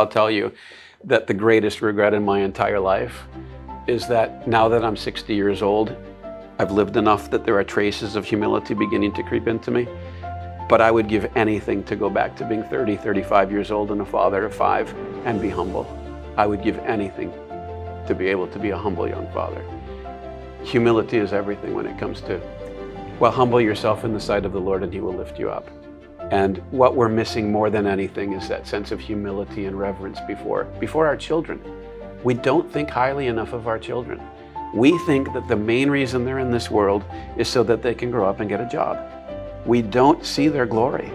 I'll tell you that the greatest regret in my entire life is that now that I'm 60 years old, I've lived enough that there are traces of humility beginning to creep into me. But I would give anything to go back to being 30, 35 years old and a father of 5 and be humble. I would give anything to be able to be a humble young father. Humility is everything when it comes to, well, humble yourself in the sight of the Lord and He will lift you up. And what we're missing more than anything is that sense of humility and reverence before our children. We don't think highly enough of our children. We think that the main reason they're in this world is so that they can grow up and get a job. We don't see their glory.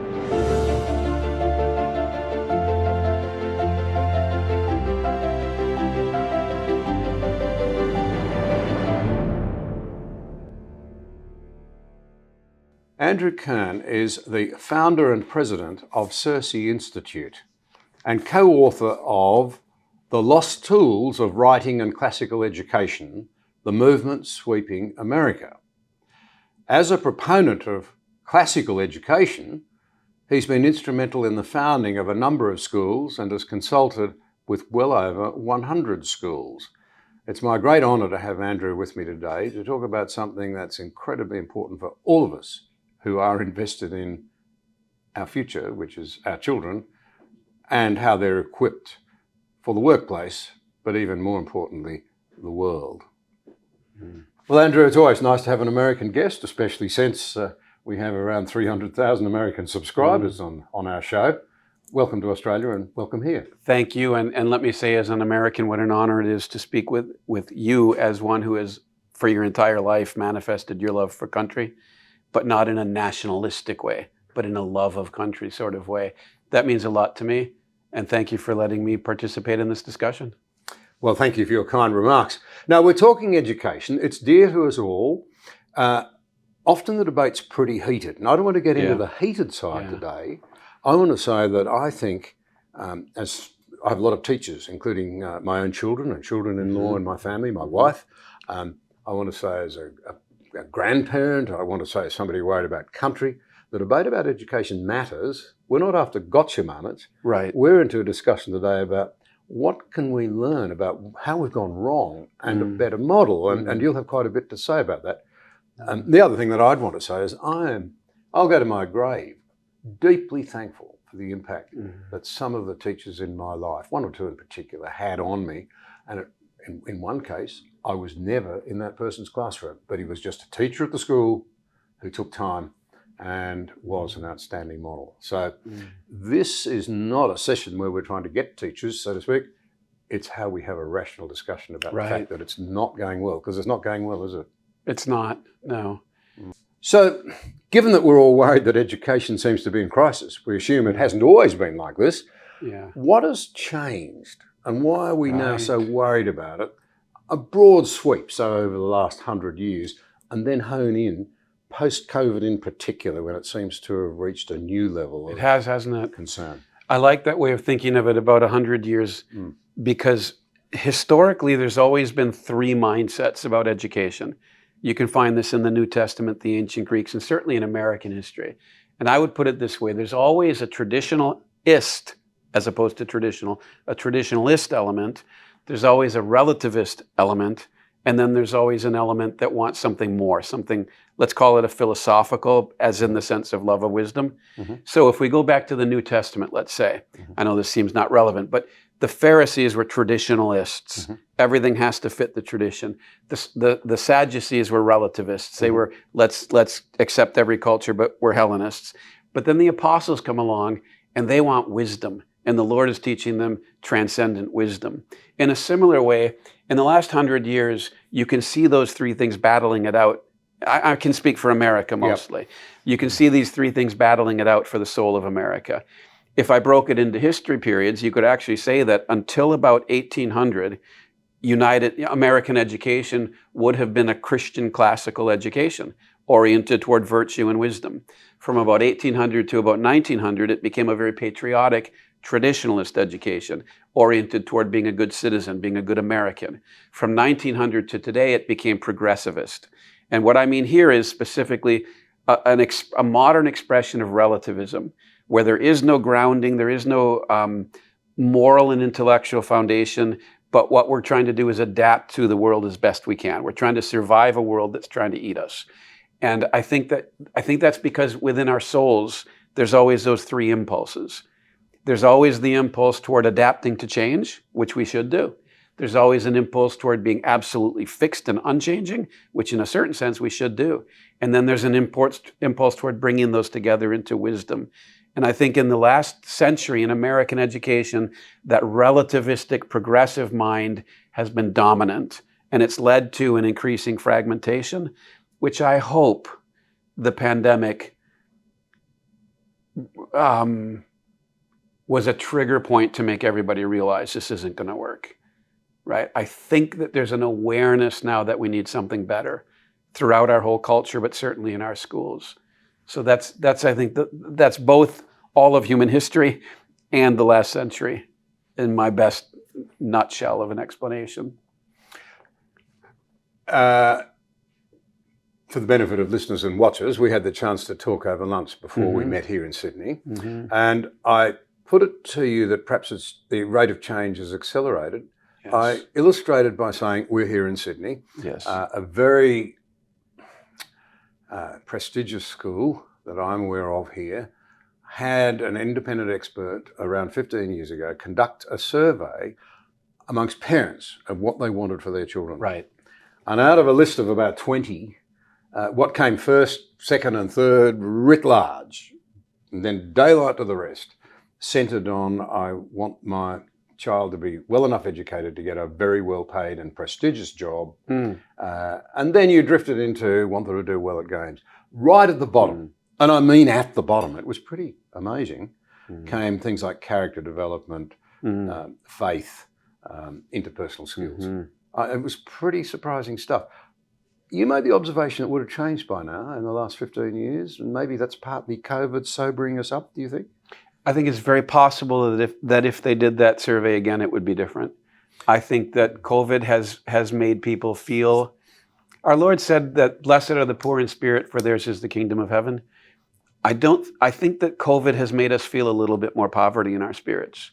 Andrew Kern is the founder and president of CiRCE Institute and co-author of The Lost Tools of Writing and Classical Education, The Movement Sweeping America. As a proponent of classical education, he's been instrumental in the founding of a number of schools and has consulted with well over 100 schools. It's my great honour to have Andrew with me today to talk about something that's incredibly important for all of us who are invested in our future, which is our children, and how they're equipped for the workplace, but even more importantly, the world. Well, Andrew, it's always nice to have an American guest, especially since we have around 300,000 American subscribers on our show. Welcome to Australia and welcome here. Thank you. And let me say, as an American, what an honor it is to speak with you as one who has, for your entire life, manifested your love for country, but not in a nationalistic way, but in a love of country sort of way. That means a lot to me. And thank you for letting me participate in this discussion. Well, thank you for your kind remarks. Now, we're talking education. It's dear to us all. Often the debate's pretty heated. And I don't want to get into the heated side today. I want to say that I think, as I have a lot of teachers, including my own children and children-in-law in my family, my wife. I want to say as a grandparent, I want to say as somebody worried about country, the debate about education matters. We're not after gotcha moments. Right. We're into a discussion today about what can we learn about how we've gone wrong and a better model. And you'll have quite a bit to say about that. The other thing that I'd want to say is I'll go to my grave deeply thankful for the impact that some of the teachers in my life, one or two in particular, had on me. And in one case, I was never in that person's classroom, but he was just a teacher at the school who took time and was an outstanding model. So this is not a session where we're trying to get teachers, so to speak. It's how we have a rational discussion about the fact that it's not going well, because it's not going well, is it? It's not, no. So given that we're all worried that education seems to be in crisis, we assume it hasn't always been like this. Yeah. What has changed and why are we now so worried about it? A broad sweep, so over the last 100 years, and then hone in post-COVID in particular, when it seems to have reached a new level of hasn't it? Concern. I like that way of thinking of it, about 100 years, because historically there's always been 3 mindsets about education. You can find this in the New Testament, the ancient Greeks, and certainly in American history. And I would put it this way: there's always a traditionalist, as opposed to traditional, a traditionalist element. There's always a relativist element, and then there's always an element that wants something more, something, let's call it a philosophical, as in the sense of love of wisdom. So if we go back to the New Testament, let's say, I know this seems not relevant, but the Pharisees were traditionalists. Everything has to fit the tradition. The Sadducees were relativists. They were, let's accept every culture, but we're Hellenists. But then the apostles come along and they want wisdom. And the Lord is teaching them transcendent wisdom. In a similar way, in the last 100 years, you can see those 3 things battling it out. I can speak for America mostly. You can see these 3 things battling it out for the soul of America. If I broke it into history periods, you could actually say that until about 1800, American education would have been a Christian classical education, oriented toward virtue and wisdom. From about 1800 to about 1900, it became a very patriotic, traditionalist education, oriented toward being a good citizen, being a good American. From 1900 to today, it became progressivist. And what I mean here is specifically a modern expression of relativism, where there is no grounding, there is no moral and intellectual foundation, but what we're trying to do is adapt to the world as best we can. We're trying to survive a world that's trying to eat us. And I think that's because within our souls, there's always those three impulses. There's always the impulse toward adapting to change, which we should do. There's always an impulse toward being absolutely fixed and unchanging, which in a certain sense we should do. And then there's an impulse toward bringing those together into wisdom. And I think in the last century in American education, that relativistic progressive mind has been dominant. And it's led to an increasing fragmentation, which I hope the pandemic was a trigger point to make everybody realize this isn't going to work, right? I think that there's an awareness now that we need something better throughout our whole culture, but certainly in our schools. So that's I think that's both all of human history and the last century in my best nutshell of an explanation. For the benefit of listeners and watchers, we had the chance to talk over lunch before we met here in Sydney. And I put it to you that perhaps the rate of change has accelerated. Yes. I illustrated by saying we're here in Sydney, Yes. A very prestigious school that I'm aware of here had an independent expert around 15 years ago conduct a survey amongst parents of what they wanted for their children. Right. And out of a list of about 20, what came first, second and third, writ large, and then daylight to the rest, centred on I want my child to be well enough educated to get a very well paid and prestigious job. And then you drifted into wanted to do well at games. Right at the bottom, and I mean at the bottom, it was pretty amazing, came things like character development, faith, interpersonal skills. It was pretty surprising stuff. You made the observation it would have changed by now in the last 15 years, and maybe that's partly COVID sobering us up, do you think? I think it's very possible that if they did that survey again, it would be different. I think that COVID has made people feel, our Lord said that blessed are the poor in spirit, for theirs is the kingdom of heaven. I think that COVID has made us feel a little bit more poverty in our spirits,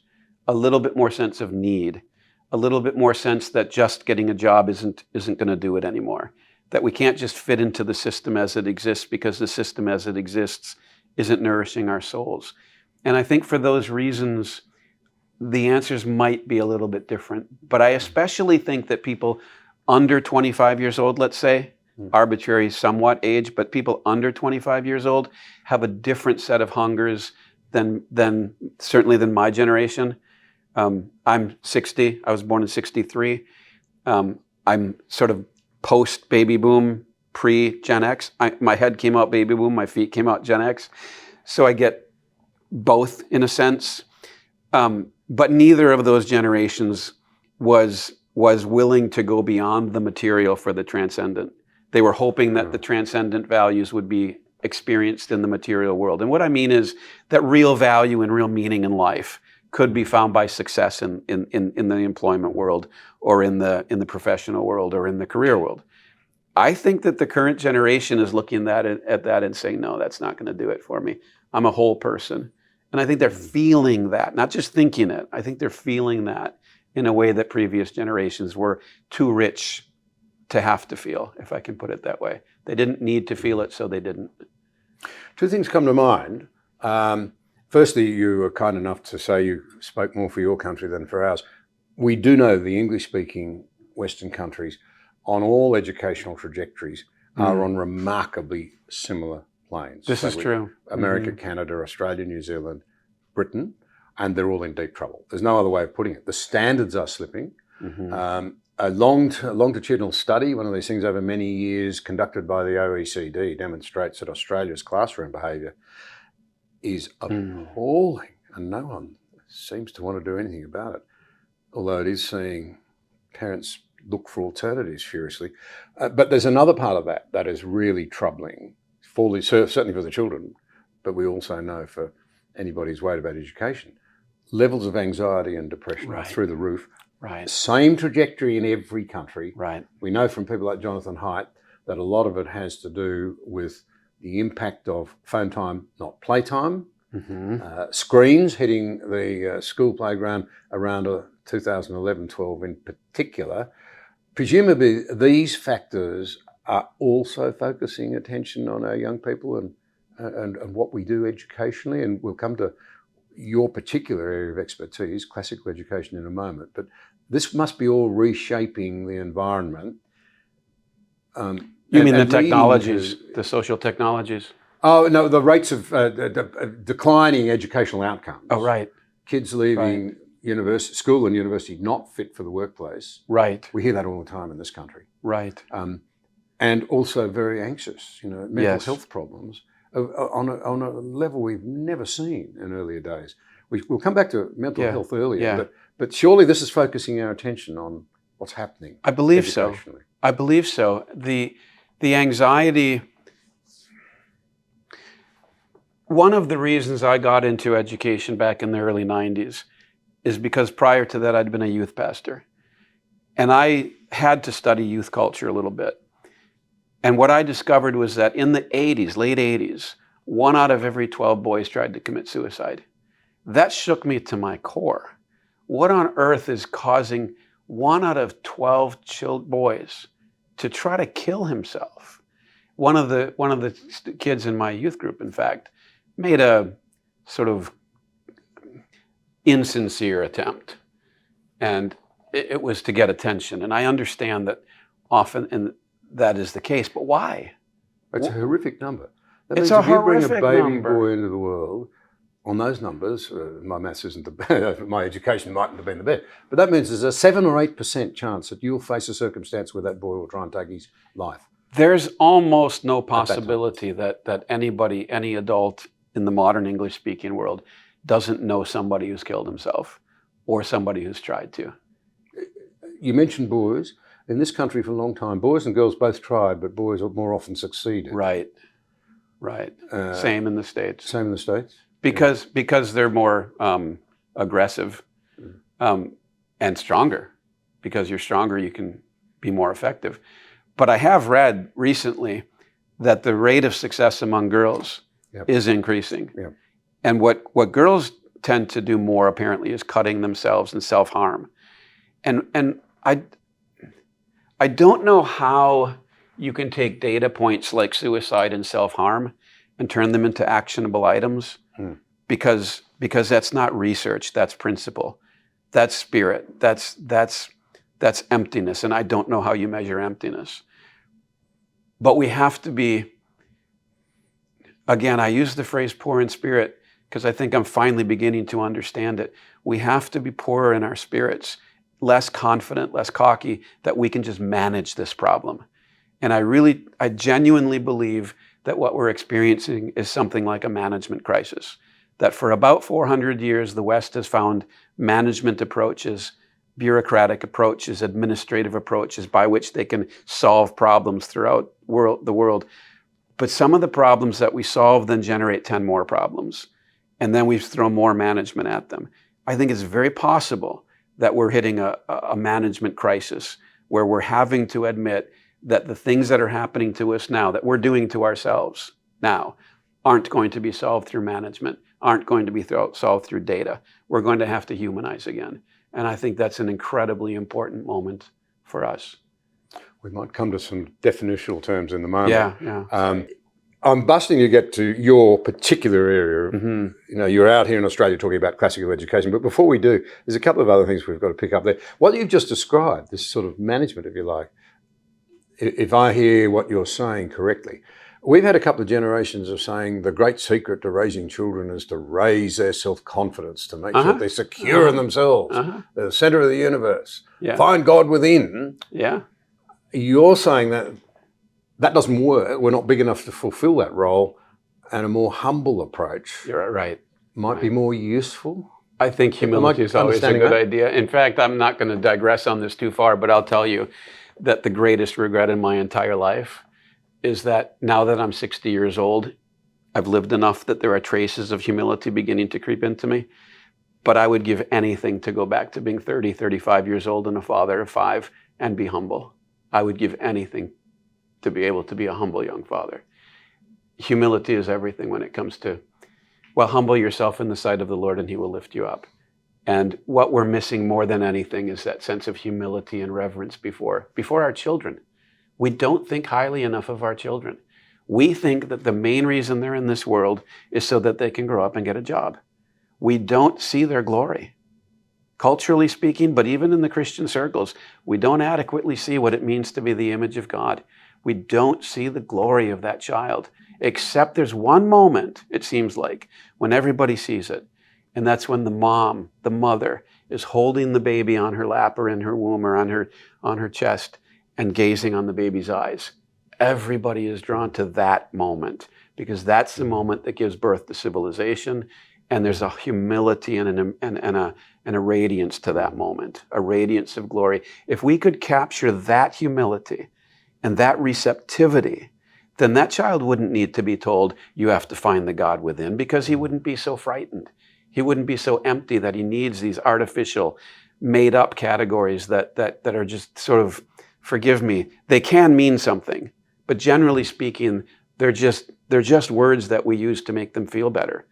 a little bit more sense of need, a little bit more sense that just getting a job isn't going to do it anymore. That we can't just fit into the system as it exists because the system as it exists isn't nourishing our souls. And I think for those reasons, the answers might be a little bit different. But I especially think that people under 25 years old, let's say, arbitrary somewhat age, but people under 25 years old have a different set of hungers than certainly than my generation. I'm 60. I was born in 63. I'm sort of post-baby boom, pre-Gen X. My head came out baby boom, my feet came out Gen X. So I get both in a sense. But neither of those generations was willing to go beyond the material for the transcendent. They were hoping that the transcendent values would be experienced in the material world. And what I mean is that real value and real meaning in life could be found by success in the employment world or in the professional world or in the career world. I think that the current generation is looking at that and saying, no, that's not going to do it for me. I'm a whole person. And I think they're feeling that, not just thinking it. I think they're feeling that in a way that previous generations were too rich to have to feel, if I can put it that way. They didn't need to feel it, so they didn't. Two things come to mind. Firstly, you were kind enough to say you spoke more for your country than for ours. We do know the English-speaking Western countries on all educational trajectories are on remarkably similar planes. This is true. America, Canada, Australia, New Zealand, Britain, and they're all in deep trouble. There's no other way of putting it. The standards are slipping. A longitudinal study, one of these things over many years conducted by the OECD, demonstrates that Australia's classroom behaviour is appalling, and no one seems to want to do anything about it, although it is seeing parents look for alternatives furiously. But there's another part of that is really troubling, certainly for the children, but we also know for anybody who's worried about education. Levels of anxiety and depression are through the roof. Right. Same trajectory in every country. Right. We know from people like Jonathan Haidt that a lot of it has to do with the impact of phone time, not playtime, screens hitting the school playground around 2011-12 in particular. Presumably these factors are also focusing attention on our young people and what we do educationally, and we'll come to your particular area of expertise, classical education, in a moment, but this must be all reshaping the environment. You mean the technologies, the social technologies? Oh, no, the rates of declining educational outcomes. Oh, right. Kids leaving school and university not fit for the workplace. Right. We hear that all the time in this country. Right. And also very anxious, mental Yes. health problems on a level we've never seen in earlier days. We'll come back to mental health earlier, but surely this is focusing our attention on what's happening. I believe so. I believe so. The anxiety. One of the reasons I got into education back in the early 90s is because prior to that I'd been a youth pastor. And I had to study youth culture a little bit. And what I discovered was that in the 80s, late 80s, 1 out of every 12 boys tried to commit suicide. That shook me to my core. What on earth is causing 1 out of 12 boys to try to kill himself? One of the kids in my youth group, in fact, made a sort of insincere attempt, and it was to get attention. And I understand that often that is the case, but why? It's a horrific number. That It's means a if you bring a horrific baby number. boy into the world on those numbers, my maths isn't the best, my education mightn't have been the best, but that means there's a 7 or 8% chance that you'll face a circumstance where that boy will try and take his life. There's almost no possibility that anybody, any adult in the modern English-speaking world doesn't know somebody who's killed himself or somebody who's tried to. You mentioned boys. In this country for a long time, boys and girls both tried, but boys more often succeeded. Right. Same in the States. Same in the States? Because they're more aggressive and stronger. Because you're stronger, you can be more effective. But I have read recently that the rate of success among girls is increasing. Yep. And what girls tend to do more, apparently, is cutting themselves and self-harm. And I don't know how you can take data points like suicide and self-harm and turn them into actionable items, because that's not research, that's principle, that's spirit, that's emptiness, and I don't know how you measure emptiness. But we have to be, again, I use the phrase poor in spirit because I think I'm finally beginning to understand it. We have to be poorer in our spirits, less confident, less cocky, that we can just manage this problem. And I genuinely believe that what we're experiencing is something like a management crisis. That for about 400 years, the West has found management approaches, bureaucratic approaches, administrative approaches by which they can solve problems throughout the world. But some of the problems that we solve then generate 10 more problems. And then we throw more management at them. I think it's very possible that we're hitting a management crisis where we're having to admit that the things that are happening to us now, that we're doing to ourselves now, aren't going to be solved through management, aren't going to be solved through data. We're going to have to humanize again. And I think that's an incredibly important moment for us. We might come to some definitional terms in the moment. Yeah. I'm busting you to get to your particular area. You're out here in Australia talking about classical education, but before we do, there's a couple of other things we've got to pick up there. What you've just described, this sort of management, if you like, if I hear what you're saying correctly, we've had a couple of generations of saying the great secret to raising children is to raise their self-confidence, to make sure they're secure in themselves, they're the center of the universe, find God within. Yeah. You're saying that doesn't work. We're not big enough to fulfill that role, and a more humble approach might be more useful. I think humility is always a good idea. In fact, I'm not going to digress on this too far, but I'll tell you that the greatest regret in my entire life is that now that I'm 60 years old, I've lived enough that there are traces of humility beginning to creep into me. But I would give anything to go back to being 30, 35 years old and a father of 5 and be humble. I would give anything to be able to be a humble young father. Humility is everything when it comes to Well, humble yourself in the sight of the Lord and he will lift you up. And what we're missing more than anything is that sense of humility and reverence before our children. We don't think highly enough of our children. We think that the main reason they're in this world is so that they can grow up and get a job. We don't see their glory. Culturally speaking, but even in the Christian circles, we don't adequately see what it means to be the image of God. We don't see the glory of that child, except there's one moment, it seems like, when everybody sees it. And that's when the mom, the mother, is holding the baby on her lap or in her womb or on her chest and gazing on the baby's eyes. Everybody is drawn to that moment because that's the moment that gives birth to civilization. And there's a humility and a radiance to that moment, a radiance of glory. If we could capture that humility and that receptivity, then that child wouldn't need to be told, you have to find the God within, because he wouldn't be so frightened. He wouldn't be so empty that he needs these artificial, made-up categories that are just sort of, forgive me, they can mean something, but generally speaking, they're just words that we use to make them feel better,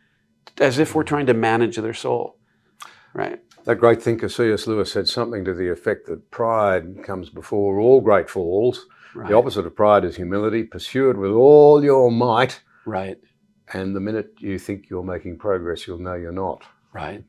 as if we're trying to manage their soul, right? That great thinker C.S. Lewis said something to the effect that pride comes before all great falls. Right. The opposite of pride is humility. Pursue it with all your might. Right. And the minute you think you're making progress, you'll know you're not. Right.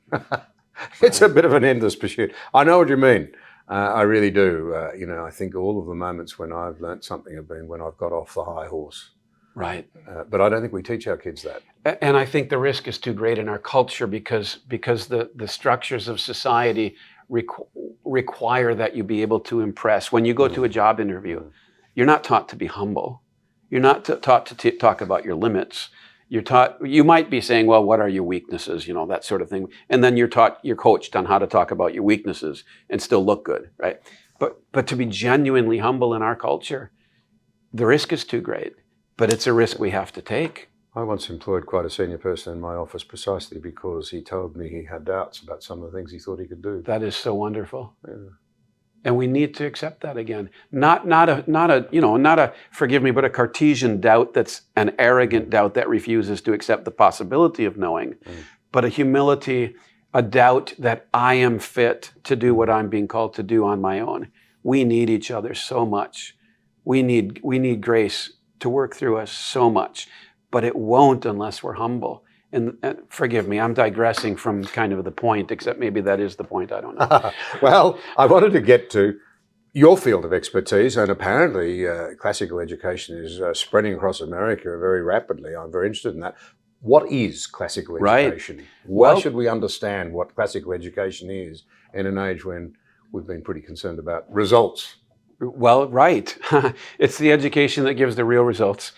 It's a bit of an endless pursuit. I know what you mean. I really do. I think all of the moments when I've learnt something have been when I've got off the high horse. Right. But I don't think we teach our kids that. And I think the risk is too great in our culture because the structures of society require that you be able to impress. When you go to a job interview, you're not taught to be humble. You're not taught to talk about your limits. You might be saying, well, what are your weaknesses? That sort of thing. And then you're coached on how to talk about your weaknesses and still look good, right? But to be genuinely humble in our culture, the risk is too great. But it's a risk we have to take. I once employed quite a senior person in my office precisely because he told me he had doubts about some of the things he thought he could do. That is so wonderful. Yeah. And we need to accept that again. Not a forgive me, but a Cartesian doubt that's an arrogant doubt that refuses to accept the possibility of knowing, but a humility, a doubt that I am fit to do what I'm being called to do on my own. We need each other so much. We need grace to work through us so much, but it won't unless we're humble. And forgive me, I'm digressing from kind of the point, except maybe that is the point, I don't know. Well, I wanted to get to your field of expertise, and apparently classical education is spreading across America very rapidly. I'm very interested in that. What is classical education? Right. Why should we understand what classical education is in an age when we've been pretty concerned about results? Well, right. It's the education that gives the real results.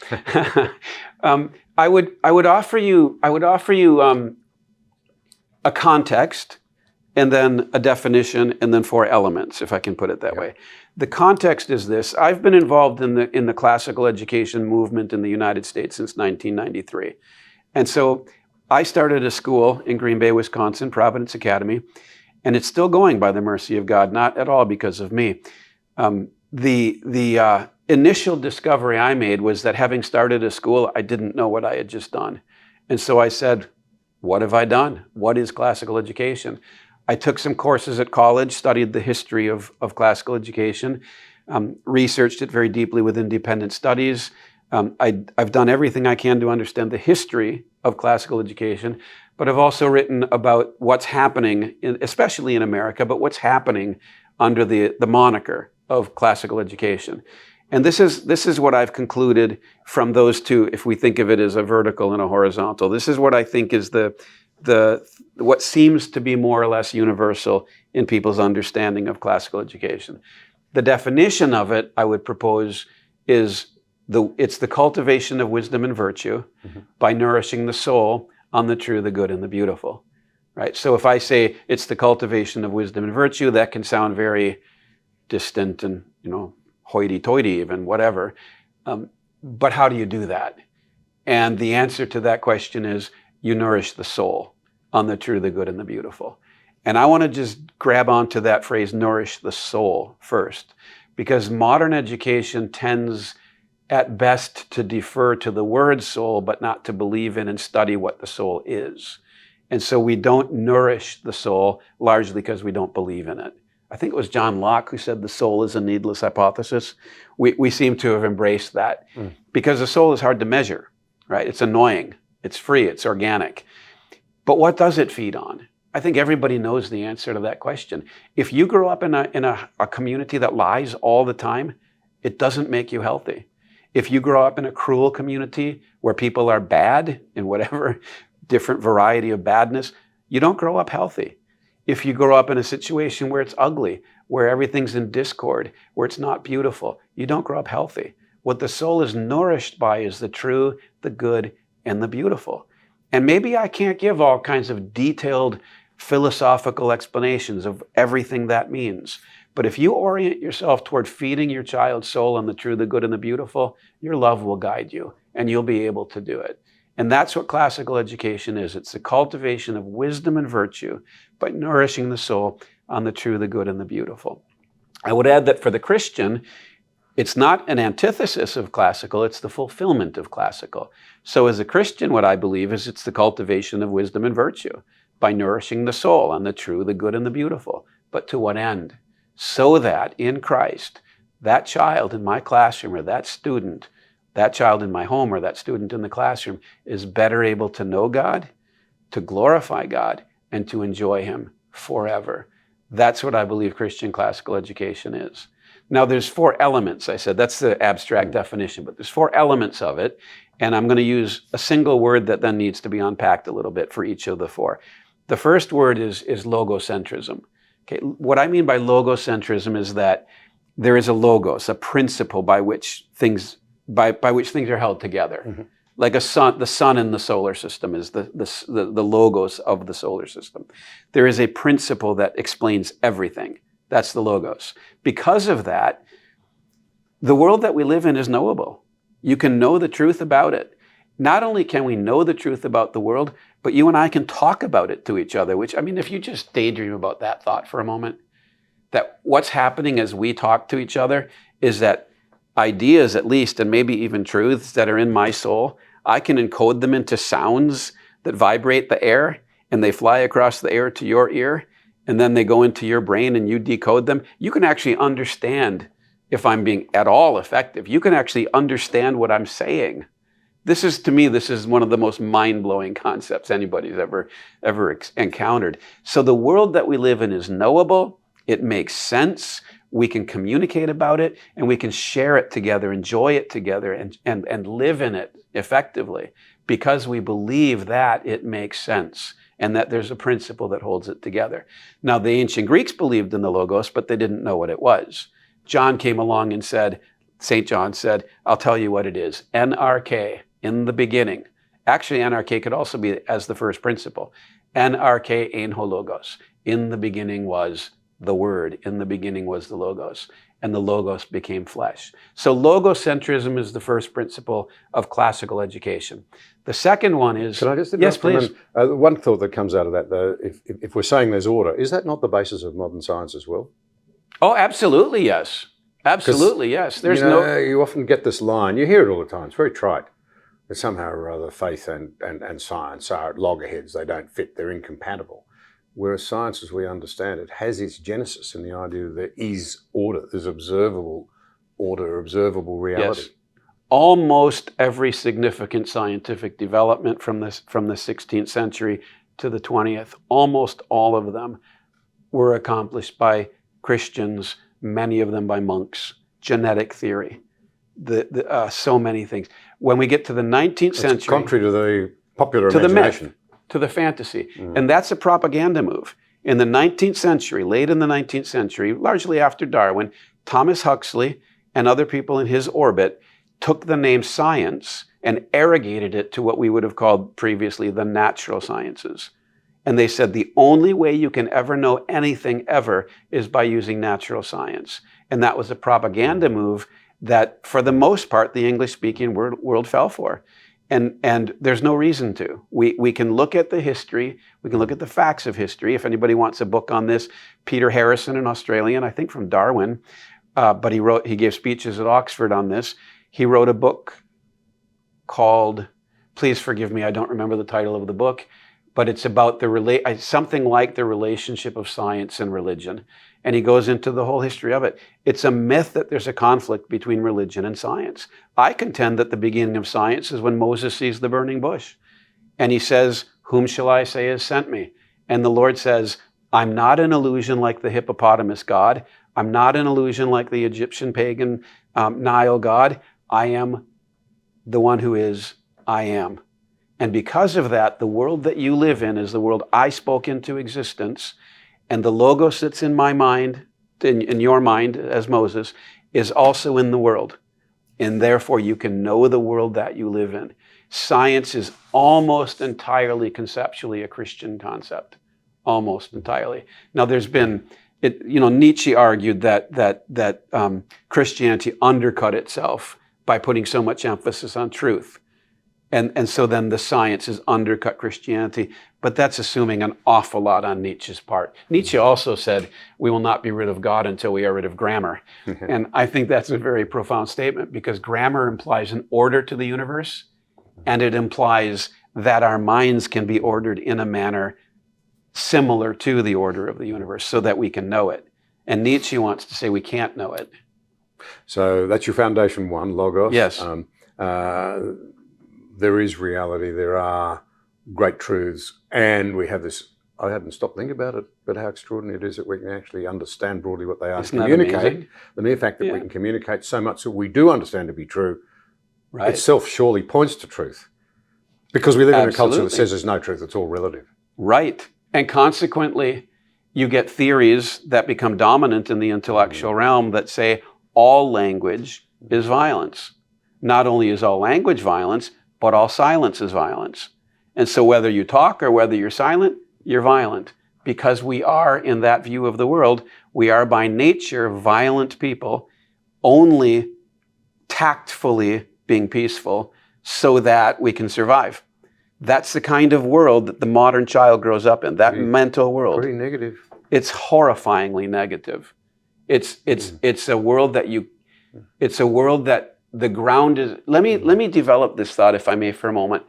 I would offer you a context, and then a definition, and then 4 elements, if I can put it that way. The context is this: I've been involved in the classical education movement in the United States since 1993, and so I started a school in Green Bay, Wisconsin, Providence Academy, and it's still going by the mercy of God, not at all because of me. The initial discovery I made was that having started a school, I didn't know what I had just done. And so I said, what have I done? What is classical education? I took some courses at college, studied the history of classical education, researched it very deeply with independent studies. I've done everything I can to understand the history of classical education, but I've also written about what's happening, especially in America, but what's happening under the moniker of classical education. And this is what I've concluded from those two, if we think of it as a vertical and a horizontal. This is what I think is what seems to be more or less universal in people's understanding of classical education. The definition of it, I would propose, is it's the cultivation of wisdom and virtue by nourishing the soul on the true, the good, and the beautiful. Right? So if I say it's the cultivation of wisdom and virtue, that can sound very distant and, hoity-toity even, whatever. But how do you do that? And the answer to that question is you nourish the soul on the true, the good, and the beautiful. And I want to just grab onto that phrase, nourish the soul, first, because modern education tends at best to defer to the word soul, but not to believe in and study what the soul is. And so we don't nourish the soul largely because we don't believe in it. I think it was John Locke who said the soul is a needless hypothesis. We seem to have embraced that because the soul is hard to measure, right? It's annoying, it's free, it's organic. But what does it feed on? I think everybody knows the answer to that question. If you grow up in a community that lies all the time, it doesn't make you healthy. If you grow up in a cruel community where people are bad in whatever different variety of badness, you don't grow up healthy. If you grow up in a situation where it's ugly, where everything's in discord, where it's not beautiful, you don't grow up healthy. What the soul is nourished by is the true, the good, and the beautiful. And maybe I can't give all kinds of detailed philosophical explanations of everything that means. But if you orient yourself toward feeding your child's soul on the true, the good, and the beautiful, your love will guide you, and you'll be able to do it. And that's what classical education is. It's the cultivation of wisdom and virtue by nourishing the soul on the true, the good, and the beautiful. I would add that for the Christian, it's not an antithesis of classical, it's the fulfillment of classical. So as a Christian, what I believe is it's the cultivation of wisdom and virtue by nourishing the soul on the true, the good, and the beautiful. But to what end? So that in Christ, that child in my classroom or that student, that child in my home or that student in the classroom is better able to know God, to glorify God, and to enjoy Him forever. That's what I believe Christian classical education is. Now, there's 4 elements, I said. That's the abstract definition, but there's 4 elements of it, and I'm going to use a single word that then needs to be unpacked a little bit for each of the 4. The first word is logocentrism. Okay, what I mean by logocentrism is that there is a logos, a principle by which things are held together. Mm-hmm. Like the sun in the solar system is the logos of the solar system. There is a principle that explains everything. That's the logos. Because of that, the world that we live in is knowable. You can know the truth about it. Not only can we know the truth about the world, but you and I can talk about it to each other, which, I mean, if you just daydream about that thought for a moment, that what's happening as we talk to each other is that ideas, at least, and maybe even truths that are in my soul, I can encode them into sounds that vibrate the air, and they fly across the air to your ear, and then they go into your brain and you decode them. You can actually understand if I'm being at all effective. You can actually understand what I'm saying. This is one of the most mind-blowing concepts anybody's ever encountered. So the world that we live in is knowable. It makes sense. We can communicate about it, and we can share it together, enjoy it together, and live in it effectively because we believe that it makes sense and that there's a principle that holds it together. Now, the ancient Greeks believed in the logos, but they didn't know what it was. John came along and St. John said, I'll tell you what it is. NRK, in the beginning. Actually, NRK could also be as the first principle. NRK ein ho logos. In the beginning was the Word. In the beginning was the Logos. And the Logos became flesh. So logocentrism is the first principle of classical education. The second one is... Can I just... Yes, please. One thought that comes out of that, though, if we're saying there's order, is that not the basis of modern science as well? Oh, absolutely, yes. Absolutely, yes. There's you often get this line, you hear it all the time, it's very trite. That somehow or other faith and science are at loggerheads, they don't fit, they're incompatible. Whereas science, as we understand it, has its genesis in the idea that there is order, there's observable order, observable reality. Yes. Almost every significant scientific development from the 16th century to the 20th, almost all of them were accomplished by Christians, many of them by monks. Genetic theory, so many things. When we get to the 19th century... contrary to the popular imagination. The myth, to the fantasy. And that's a propaganda move. In the 19th century, late in the 19th century, largely after Darwin, Thomas Huxley and other people in his orbit took the name science and arrogated it to what we would have called previously the natural sciences. And they said the only way you can ever know anything ever is by using natural science. And that was a propaganda move that, for the most part, the English-speaking world fell for. And there's no reason to. We can look at the history, we can look at the facts of history. If anybody wants a book on this, Peter Harrison, an Australian, I think from Darwin, but he gave speeches at Oxford on this. He wrote a book called, please forgive me, I don't remember the title of the book, but it's about something like the relationship of science and religion. And he goes into the whole history of it. It's a myth that there's a conflict between religion and science. I contend that the beginning of science is when Moses sees the burning bush. And he says, whom shall I say has sent me? And the Lord says, I'm not an illusion like the hippopotamus god. I'm not an illusion like the Egyptian pagan Nile god. I am the one who is, I am. And because of that, the world that you live in is the world I spoke into existence. And the logos that's in my mind, in your mind as Moses, is also in the world. And therefore you can know the world that you live in. Science is almost entirely conceptually a Christian concept. Almost entirely. Now there's been, Nietzsche argued that Christianity undercut itself by putting so much emphasis on truth. And so then the science has undercut Christianity, but that's assuming an awful lot on Nietzsche's part. Nietzsche also said, we will not be rid of God until we are rid of grammar. And I think that's a very profound statement, because grammar implies an order to the universe, and it implies that our minds can be ordered in a manner similar to the order of the universe so that we can know it. And Nietzsche wants to say we can't know it. So that's your foundation one, logos. Yes. There is reality, there are great truths, and we have this, I hadn't stopped thinking about it, but how extraordinary it is that we can actually understand broadly what they are. Isn't that communicate. amazing? The mere fact that we can communicate so much that we do understand to be true, Right. itself surely points to truth. Because we live in a culture that Absolutely. says there's no truth, it's all relative. Right. And consequently, you get theories that become dominant in the intellectual realm that say all language is violence. Not only is all language violence, but all silence is violence. And so whether you talk or whether you're silent, you're violent. Because we are, in that view of the world, we are by nature violent people, only tactfully being peaceful so that we can survive. That's the kind of world that the modern child grows up in, that mental world. Pretty negative. It's horrifyingly negative. It's a world that the ground is, let me develop this thought, if I may, for a moment.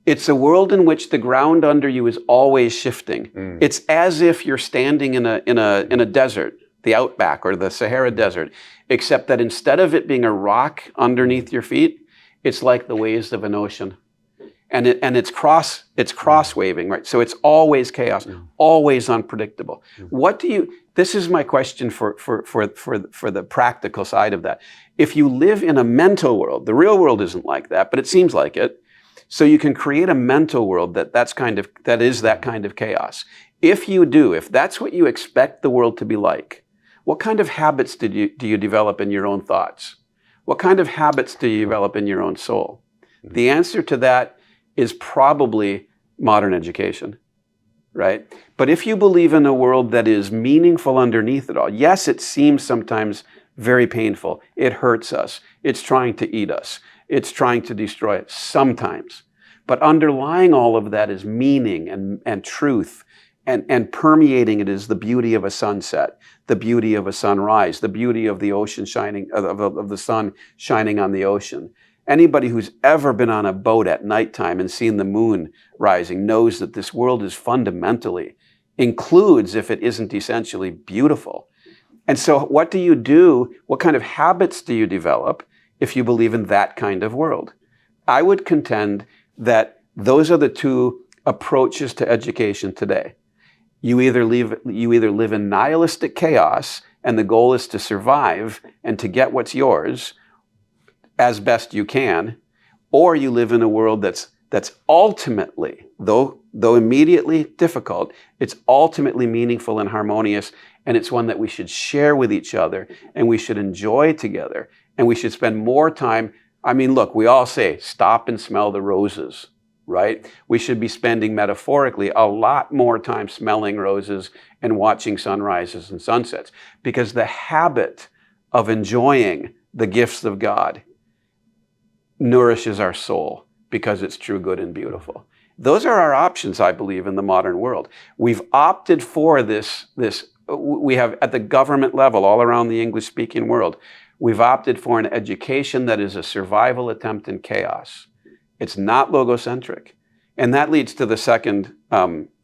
It's a world in which the ground under you is always shifting. It's as if you're standing in a desert, the outback or the Sahara Desert, except that instead of it being a rock underneath your feet, it's like the waves of an ocean. And it's cross waving, right? So it's always chaos, always unpredictable. This is my question for the practical side of that. If you live in a mental world, the real world isn't like that, but it seems like it. So you can create a mental world that is that kind of chaos. If that's what you expect the world to be like, what kind of habits do you develop in your own thoughts? What kind of habits do you develop in your own soul? The answer to that is probably modern education, right? But if you believe in a world that is meaningful underneath it all, yes, it seems sometimes very painful. It hurts us. It's trying to eat us. It's trying to destroy us sometimes. But underlying all of that is meaning and truth, and permeating it is the beauty of a sunset, the beauty of a sunrise, the beauty of the ocean shining, of the sun shining on the ocean. Anybody who's ever been on a boat at nighttime and seen the moon rising knows that this world is fundamentally, includes if it isn't essentially, beautiful. And so what do you do? What kind of habits do you develop if you believe in that kind of world? I would contend that those are the two approaches to education today. You either live in nihilistic chaos, and the goal is to survive and to get what's yours as best you can, or you live in a world that's ultimately, though immediately difficult, it's ultimately meaningful and harmonious, and it's one that we should share with each other, and we should enjoy together, and we should spend more time. I mean, look, we all say, stop and smell the roses, right? We should be spending metaphorically a lot more time smelling roses and watching sunrises and sunsets, because the habit of enjoying the gifts of God nourishes our soul because it's true, good, and beautiful. Those are our options, I believe, in the modern world. We've opted for this we have at the government level, all around the English-speaking world, we've opted for an education that is a survival attempt in chaos. It's not logocentric. And that leads to the second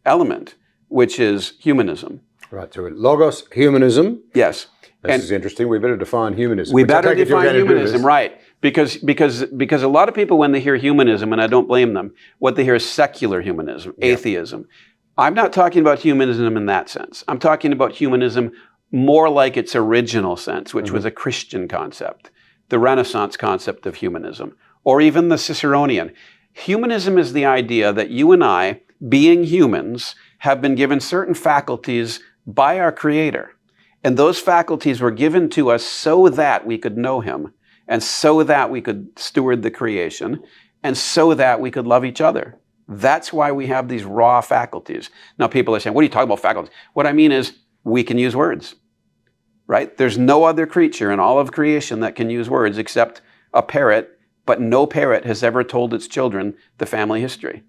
element, which is humanism. Right, so logos, humanism. Yes. This is interesting. We better define humanism. We better define humanism, right. Because a lot of people, when they hear humanism, and I don't blame them, what they hear is secular humanism, atheism. I'm not talking about humanism in that sense. I'm talking about humanism more like its original sense, which was a Christian concept, the Renaissance concept of humanism, or even the Ciceronian. Humanism is the idea that you and I, being humans, have been given certain faculties by our Creator. And those faculties were given to us so that we could know Him, and so that we could steward the creation, and so that we could love each other. That's why we have these raw faculties. Now people are saying, what are you talking about faculties? What I mean is, we can use words, right? There's no other creature in all of creation that can use words except a parrot, but no parrot has ever told its children the family history.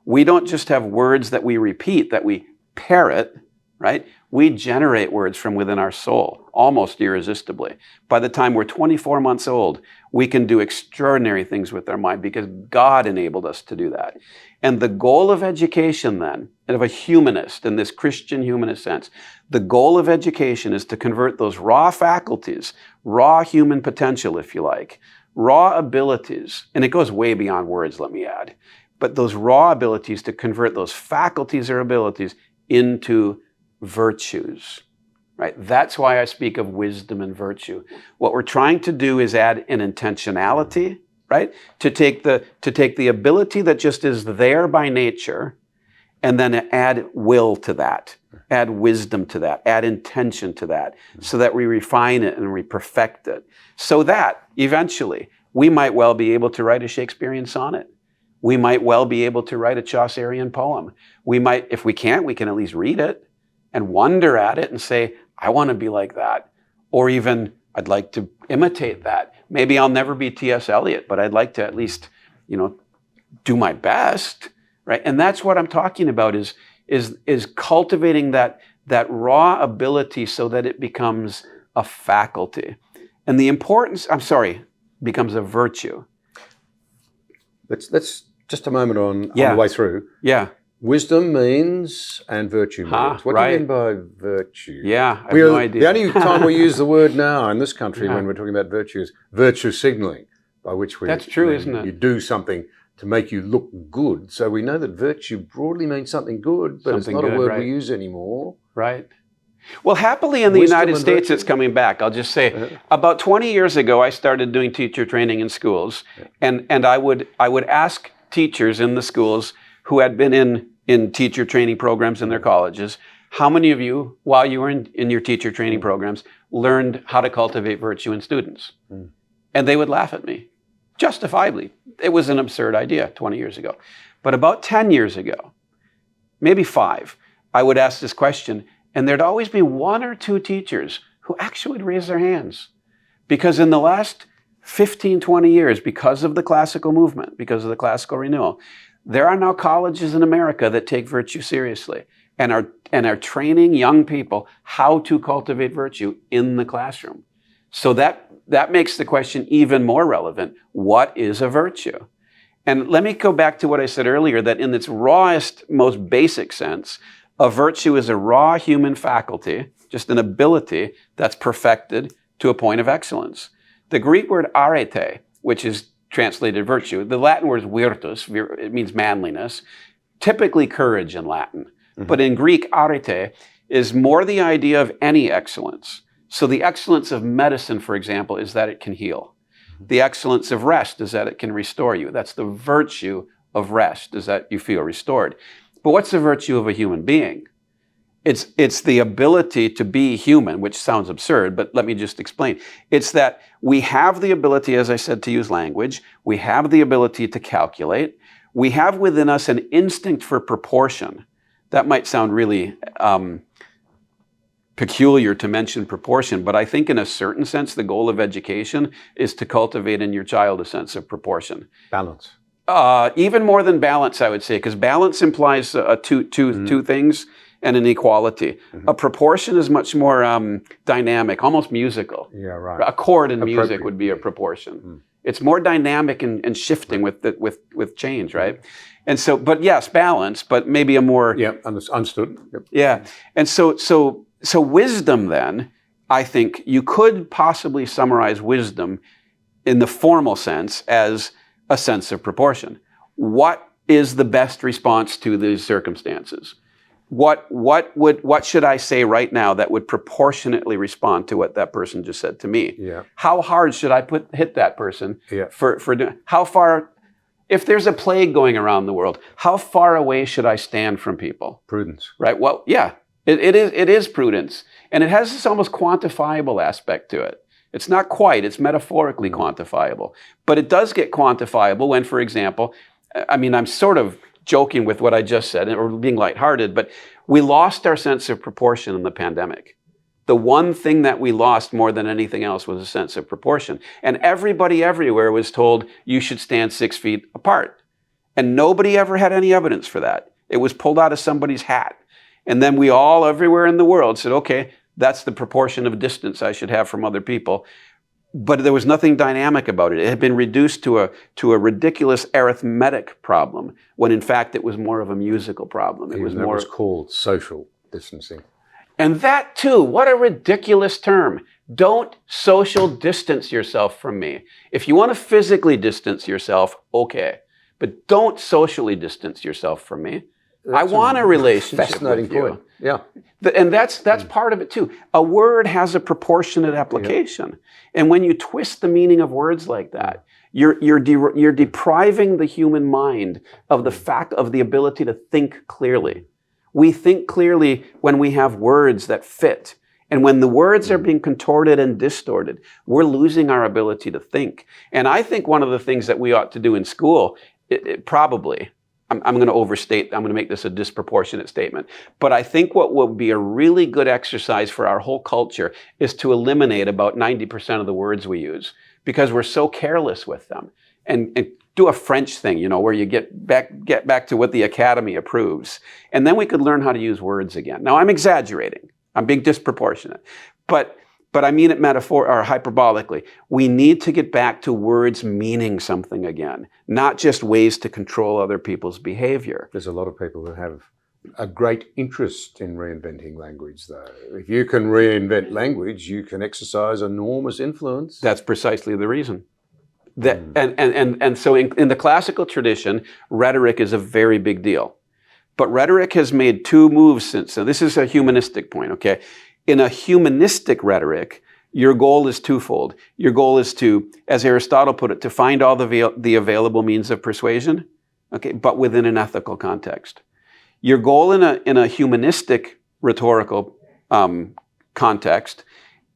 We don't just have words that we repeat, that we parrot, right? We generate words from within our soul, almost irresistibly. By the time we're 24 months old, we can do extraordinary things with our mind because God enabled us to do that. And the goal of education then, and of a humanist, in this Christian humanist sense, the goal of education is to convert those raw faculties, raw human potential, if you like, raw abilities, and it goes way beyond words, let me add, but those raw abilities to convert those faculties or abilities into virtues, right? That's why I speak of wisdom and virtue. What we're trying to do is add an intentionality, right? To take the ability that just is there by nature and then add will to that, add wisdom to that, add intention to that, so that we refine it and we perfect it, so that eventually we might well be able to write a Shakespearean sonnet. We might well be able to write a Chaucerian poem. We might, if we can't, we can at least read it and wonder at it and say, I want to be like that. Or even, I'd like to imitate that. Maybe I'll never be T.S. Eliot, but I'd like to at least, do my best, right? And that's what I'm talking about is cultivating that raw ability so that it becomes a faculty. And the importance, becomes a virtue. Let's just a moment on the way through. Yeah. Wisdom means and virtue means. What do you mean by virtue? Yeah, I have no idea. The only time we use the word now in this country when we're talking about virtue is virtue signaling, by which we... That's true, isn't it? You do something to make you look good. So we know that virtue broadly means something good, but it's not a word we use anymore. Right. Well, happily in the United States, it's coming back. I'll just say, about 20 years ago, I started doing teacher training in schools, and I would ask teachers in the schools who had been in teacher training programs in their colleges, how many of you, while you were in your teacher training programs, learned how to cultivate virtue in students? And they would laugh at me, justifiably. It was an absurd idea 20 years ago. But about 10 years ago, maybe 5, I would ask this question, and there'd always be 1 or 2 teachers who actually would raise their hands. Because in the last 15, 20 years, because of the classical movement, because of the classical renewal, there are now colleges in America that take virtue seriously and are training young people how to cultivate virtue in the classroom. So that makes the question even more relevant. What is a virtue? And let me go back to what I said earlier, that in its rawest, most basic sense, a virtue is a raw human faculty, just an ability that's perfected to a point of excellence. The Greek word arete, which is translated virtue, the Latin word is virtus, it means manliness, typically courage in Latin. But in Greek, arete is more the idea of any excellence. So the excellence of medicine, for example, is that it can heal. The excellence of rest is that it can restore you. That's the virtue of rest, is that you feel restored. But what's the virtue of a human being? It's the ability to be human, which sounds absurd, but let me just explain. It's that we have the ability, as I said, to use language. We have the ability to calculate. We have within us an instinct for proportion. That might sound really peculiar to mention proportion, but I think in a certain sense, the goal of education is to cultivate in your child a sense of proportion. Balance. Even more than balance, I would say, because balance implies two things. and an equality. A proportion is much more dynamic, almost musical. Yeah, right. A chord in music would be a proportion. It's more dynamic and shifting with change, right? And so, but yes, balance, but maybe a more... Yeah, understood. Yep. Yeah. And so wisdom then, I think you could possibly summarize wisdom in the formal sense as a sense of proportion. What is the best response to these circumstances? What should I say right now that would proportionately respond to what that person just said to me? Yeah. How hard should I hit that person? Yeah. How far, if there's a plague going around the world, how far away should I stand from people? Prudence. Right. Well, yeah, it is prudence, and it has this almost quantifiable aspect to it. It's not quite, it's metaphorically quantifiable, but it does get quantifiable when, for example, I mean, I'm sort of joking with what I just said or being lighthearted, but we lost our sense of proportion in the pandemic. The one thing that we lost more than anything else was a sense of proportion. And everybody everywhere was told you should stand 6 feet apart. And nobody ever had any evidence for that. It was pulled out of somebody's hat. And then we all everywhere in the world said, okay, that's the proportion of distance I should have from other people. But there was nothing dynamic about it. It had been reduced to a ridiculous arithmetic problem, when in fact it was more of a musical problem. It was more. It was called social distancing. And that too, what a ridiculous term. Don't social distance yourself from me. If you want to physically distance yourself, okay. But don't socially distance yourself from me. I want a relationship Fascinating with you. point. Yeah. And that's part of it too. A word has a proportionate application. Yeah. And when you twist the meaning of words like that, you're depriving the human mind of the fact of the ability to think clearly. We think clearly when we have words that fit. And when the words are being contorted and distorted, we're losing our ability to think. And I think one of the things that we ought to do in school, probably, I'm going to overstate, I'm going to make this a disproportionate statement, but I think what will be a really good exercise for our whole culture is to eliminate about 90% of the words we use, because we're so careless with them. And do a French thing, you know, where you get back to what the Academy approves. And then we could learn how to use words again. Now, I'm exaggerating. I'm being disproportionate. But I mean it hyperbolically. We need to get back to words meaning something again, not just ways to control other people's behavior. There's a lot of people that have a great interest in reinventing language, though. If you can reinvent language, you can exercise enormous influence. That's precisely the reason. And so in the classical tradition, rhetoric is a very big deal. But rhetoric has made two moves since. So this is a humanistic point, okay? In a humanistic rhetoric, your goal is twofold. Your goal is to, as Aristotle put it, to find all the available means of persuasion, okay, but within an ethical context. Your goal in a humanistic rhetorical context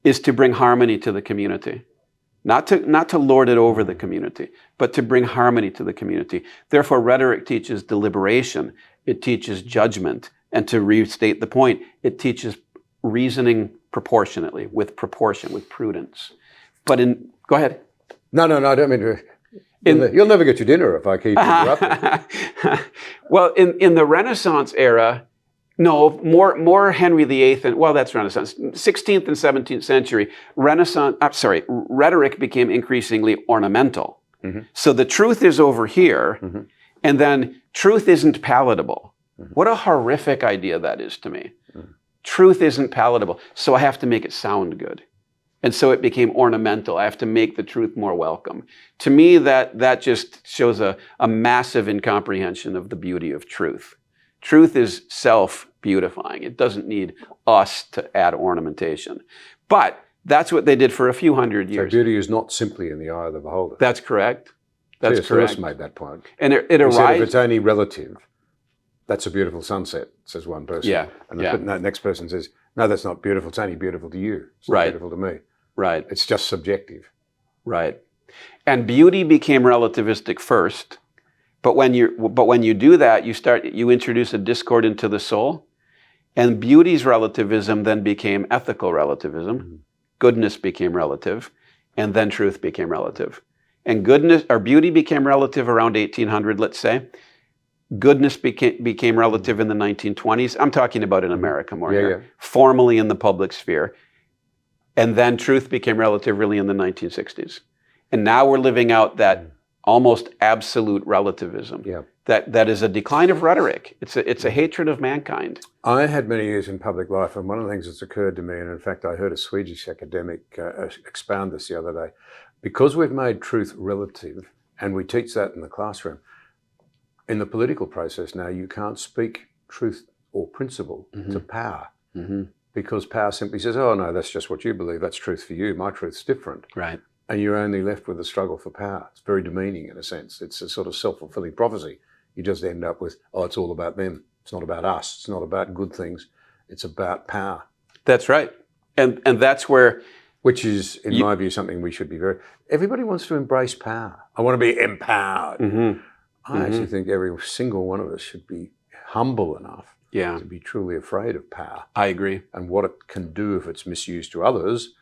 is to bring harmony to the community. Not to lord it over the community, but to bring harmony to the community. Therefore, rhetoric teaches deliberation. It teaches judgment. And to restate the point, it teaches reasoning proportionately, with proportion, with prudence. But go ahead. No, I don't mean to. You'll never get your dinner if I keep interrupting. Well, in the Renaissance era, no, more Henry VIII, and well, that's Renaissance. 16th and 17th century, rhetoric became increasingly ornamental. Mm-hmm. So the truth is over here, mm-hmm. and then truth isn't palatable. Mm-hmm. What a horrific idea that is to me. Mm-hmm. Truth isn't palatable, so I have to make it sound good. And so it became ornamental. I have to make the truth more welcome. To me, that just shows a massive incomprehension of the beauty of truth. Truth is self-beautifying. It doesn't need us to add ornamentation. But that's what they did for a few hundred years. So beauty is not simply in the eye of the beholder. That's correct. That's correct. CiRCE made that point. And it arises. If it's only relative, that's a beautiful sunset, says one person. Yeah. And the next person says, no, that's not beautiful. It's only beautiful to you. It's not beautiful to me. Right. It's just subjective. Right. And beauty became relativistic first. But when you do that, you introduce a discord into the soul, and beauty's relativism then became ethical relativism. Mm-hmm. Goodness became relative, and then truth became relative. And beauty became relative around 1800, let's say. Goodness became relative in the 1920s. I'm talking about in America more Yeah, here. yeah. Formally in the public sphere. And then truth became relative really in the 1960s. And now we're living out that almost absolute relativism. Yeah. That is a decline of rhetoric. It's a hatred of mankind. I had many years in public life, and one of the things that's occurred to me, and in fact I heard a Swedish academic expound this the other day, because we've made truth relative, and we teach that in the classroom, in the political process now you can't speak truth or principle to power, because power simply says, oh no, that's just what you believe, that's truth for you, my truth's different. Right. And you're only left with a struggle for power. It's very demeaning in a sense. It's a sort of self-fulfilling prophecy. You just end up with, oh, it's all about them. It's not about us. It's not about good things. It's about power. That's right. And that's where... Which is, in my view, something we should be very... Everybody wants to embrace power. I want to be empowered. I actually think every single one of us should be humble enough to be truly afraid of power. I agree. And what it can do if it's misused to others,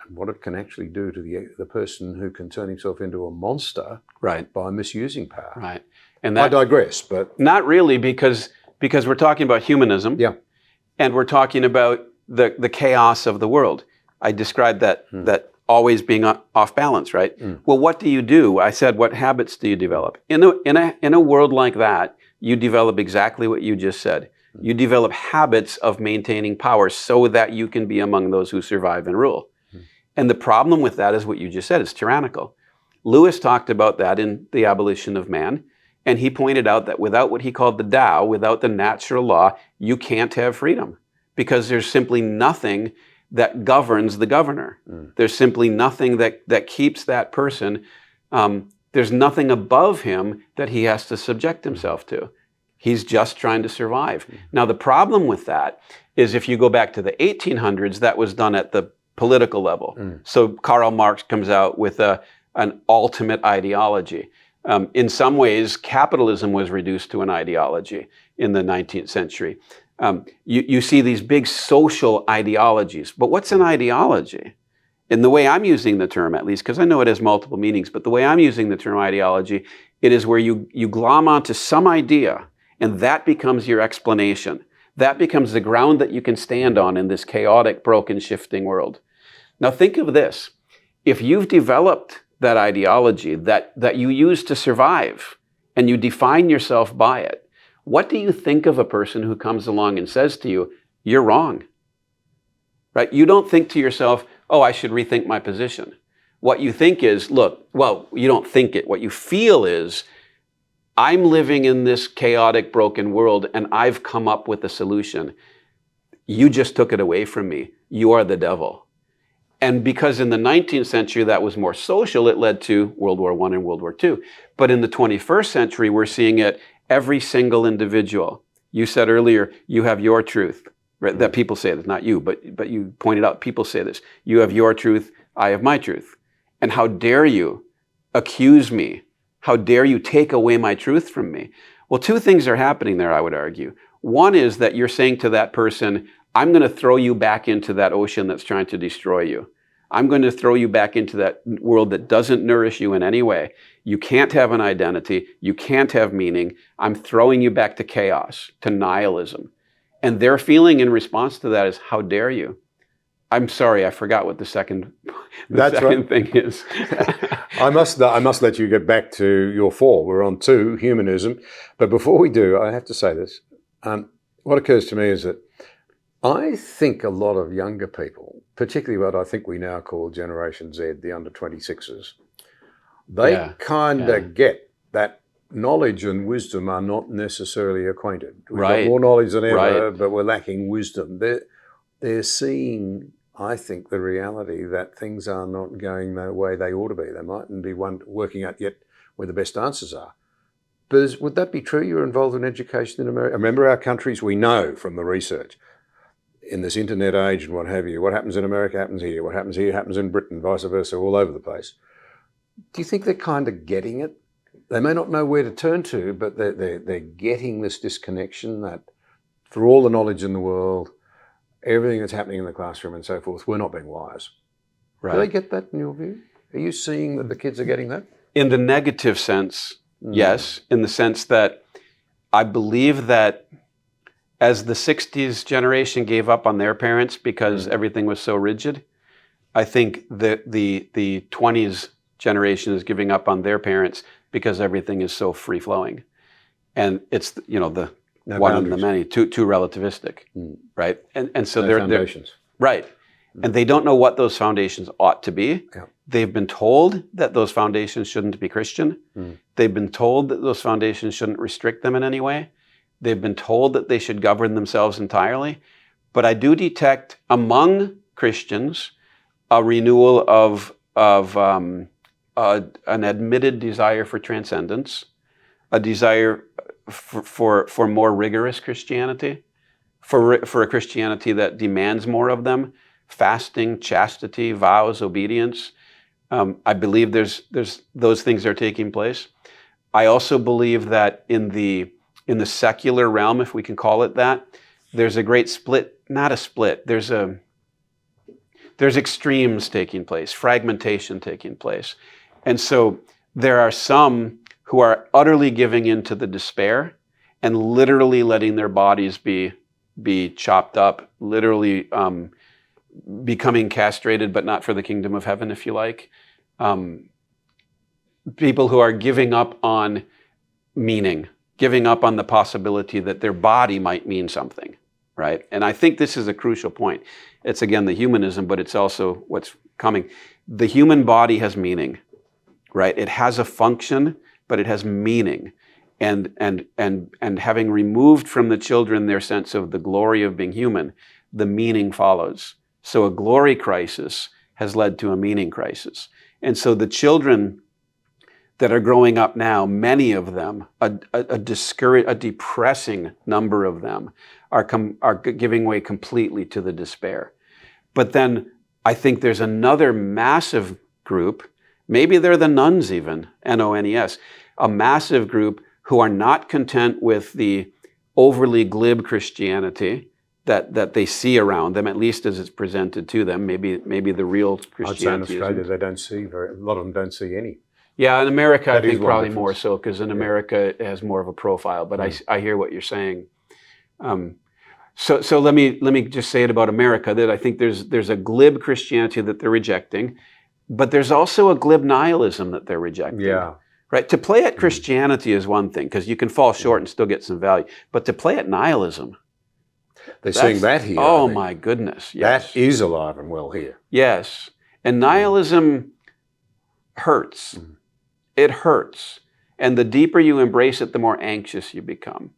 and what it can actually do to the person who can turn himself into a monster by misusing power. Right. And that, I digress, but... Not really, because we're talking about humanism. Yeah. And we're talking about the chaos of the world. I described that always being off balance, right? Well, what do you do? I said, what habits do you develop? In a world like that, you develop exactly what you just said. You develop habits of maintaining power so that you can be among those who survive and rule. And the problem with that is what you just said, it's tyrannical. Lewis talked about that in The Abolition of Man, and he pointed out that without what he called the Tao, without the natural law, you can't have freedom, because there's simply nothing that governs the governor. There's simply nothing that keeps that person, there's nothing above him that he has to subject himself to. He's just trying to survive. Now, the problem with that is if you go back to the 1800s, that was done at the political level. So Karl Marx comes out with an ultimate ideology. In some ways, capitalism was reduced to an ideology in the 19th century. You see these big social ideologies. But what's an ideology? In the way I'm using the term, at least, because I know it has multiple meanings, but the way I'm using the term ideology, it is where you glom onto some idea, and that becomes your explanation. That becomes the ground that you can stand on in this chaotic, broken, shifting world. Now think of this. If you've developed that ideology that you use to survive, and you define yourself by it, what do you think of a person who comes along and says to you, you're wrong? Right? You don't think to yourself, oh, I should rethink my position. What you think is, look, well, you don't think it. What you feel is, I'm living in this chaotic, broken world, and I've come up with a solution. You just took it away from me. You are the devil. And because in the 19th century that was more social, it led to World War I and World War II. But in the 21st century, we're seeing it every single individual. You said earlier, you have your truth. Right? That people say this, not you, but you pointed out people say this. You have your truth, I have my truth. And how dare you accuse me? How dare you take away my truth from me? Well, two things are happening there, I would argue. One is that you're saying to that person, I'm going to throw you back into that ocean that's trying to destroy you. I'm going to throw you back into that world that doesn't nourish you in any way. You can't have an identity. You can't have meaning. I'm throwing you back to chaos, to nihilism. And their feeling in response to that is, how dare you? I'm sorry, I forgot what the second thing is. I must let you get back to your four. We're on 2, humanism. But before we do, I have to say this. What occurs to me is that I think a lot of younger people, particularly what I think we now call Generation Z, the under 26s, they kind of get that knowledge and wisdom are not necessarily acquainted. We've got more knowledge than ever, but we're lacking wisdom. They're seeing, I think, the reality that things are not going the way they ought to be. They mightn't be working out yet where the best answers are. But would that be true? You're involved in education in America. Remember, our countries, we know from the research, in this internet age and what have you, what happens in America happens here, what happens here happens in Britain, vice versa, all over the place. Do you think they're kind of getting it? They may not know where to turn to, but they're getting this disconnection that for all the knowledge in the world, everything that's happening in the classroom and so forth, we're not being wise. Right. Do they get that in your view? Are you seeing that the kids are getting that? In the negative sense, yes. In the sense that I believe that as the 60s generation gave up on their parents because everything was so rigid, I think that the 20s generation is giving up on their parents because everything is so free-flowing. And it's, you know, the No one boundaries. and the many, too relativistic, right? And so No they're foundations. right. And they don't know what those foundations ought to be. Yeah. They've been told that those foundations shouldn't be Christian. They've been told that those foundations shouldn't restrict them in any way. They've been told that they should govern themselves entirely. But I do detect among Christians a renewal of an admitted desire for transcendence, a desire for more rigorous Christianity, for a Christianity that demands more of them, fasting, chastity, vows, obedience. I believe there's those things are taking place. I also believe that in the secular realm, if we can call it that, there's a great split, not a split, there's extremes taking place, fragmentation taking place. And so there are some who are utterly giving into the despair and literally letting their bodies be chopped up, literally becoming castrated, but not for the kingdom of heaven, if you like. People who are giving up on meaning, giving up on the possibility that their body might mean something, right? And I think this is a crucial point. It's again the humanism, but it's also what's coming. The human body has meaning, right? It has a function, but it has meaning. And having removed from the children their sense of the glory of being human, the meaning follows. So a glory crisis has led to a meaning crisis. And so the children that are growing up now, many of them, a depressing number of them, are giving way completely to the despair. But then I think there's another massive group, maybe they're the nuns even, N-O-N-E-S, a massive group who are not content with the overly glib Christianity that they see around them, at least as it's presented to them. Maybe the real Christianity. I'd say in Australia they don't see a lot of them don't see any. Yeah, in America, That I think is one probably difference. more so, because in America it has more of a profile. But I hear what you're saying. So let me just say it about America, that I think there's a glib Christianity that they're rejecting, but there's also a glib nihilism that they're rejecting. Yeah. Right? To play at Christianity is one thing, because you can fall short and still get some value. But to play at nihilism, They're seeing that here. oh my goodness, yes. That is alive and well here. Yes. And nihilism hurts. It hurts. And the deeper you embrace it, the more anxious you become.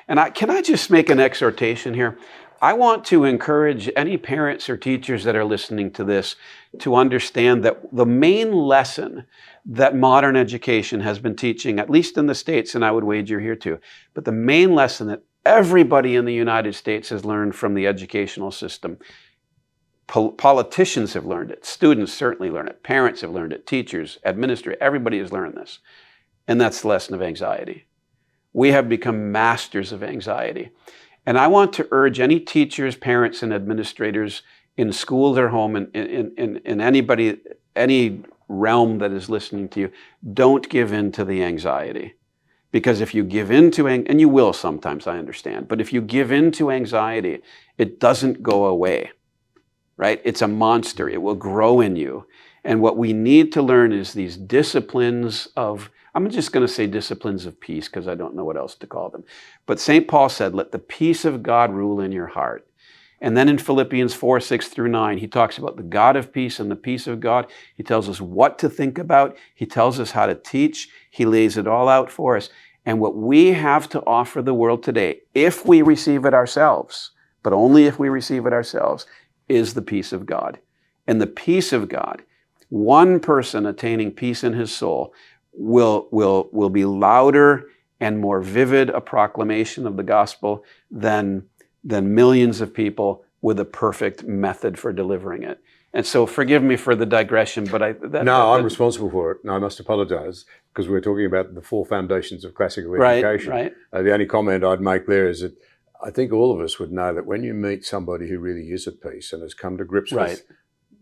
And can I just make an exhortation here? I want to encourage any parents or teachers that are listening to this to understand that the main lesson that modern education has been teaching, at least in the States, and I would wager here too, but the main lesson that everybody in the United States has learned from the educational system, politicians have learned it, students certainly learn it, parents have learned it, teachers, administrators, everybody has learned this. And that's the lesson of anxiety. We have become masters of anxiety. And I want to urge any teachers, parents, and administrators in schools or home, in anybody, any realm that is listening to you, don't give in to the anxiety. Because if you give in to, and you will sometimes, I understand, but if you give in to anxiety, it doesn't go away, right? It's a monster. It will grow in you. And what we need to learn is these disciplines of, I'm just going to say disciplines of peace because I don't know what else to call them. But St. Paul said, let the peace of God rule in your heart. And then in Philippians 4:6-9, he talks about the God of peace and the peace of God. He tells us what to think about. He tells us how to teach. He lays it all out for us. And what we have to offer the world today, if we receive it ourselves, but only if we receive it ourselves, is the peace of God. And the peace of God, one person attaining peace in his soul, will be louder and more vivid a proclamation of the gospel than millions of people with a perfect method for delivering it. And so forgive me for the digression, but I'm responsible for it, and I must apologize, because we're talking about the four foundations of classical education. Right. The only comment I'd make there is that I think all of us would know that when you meet somebody who really is at peace and has come to grips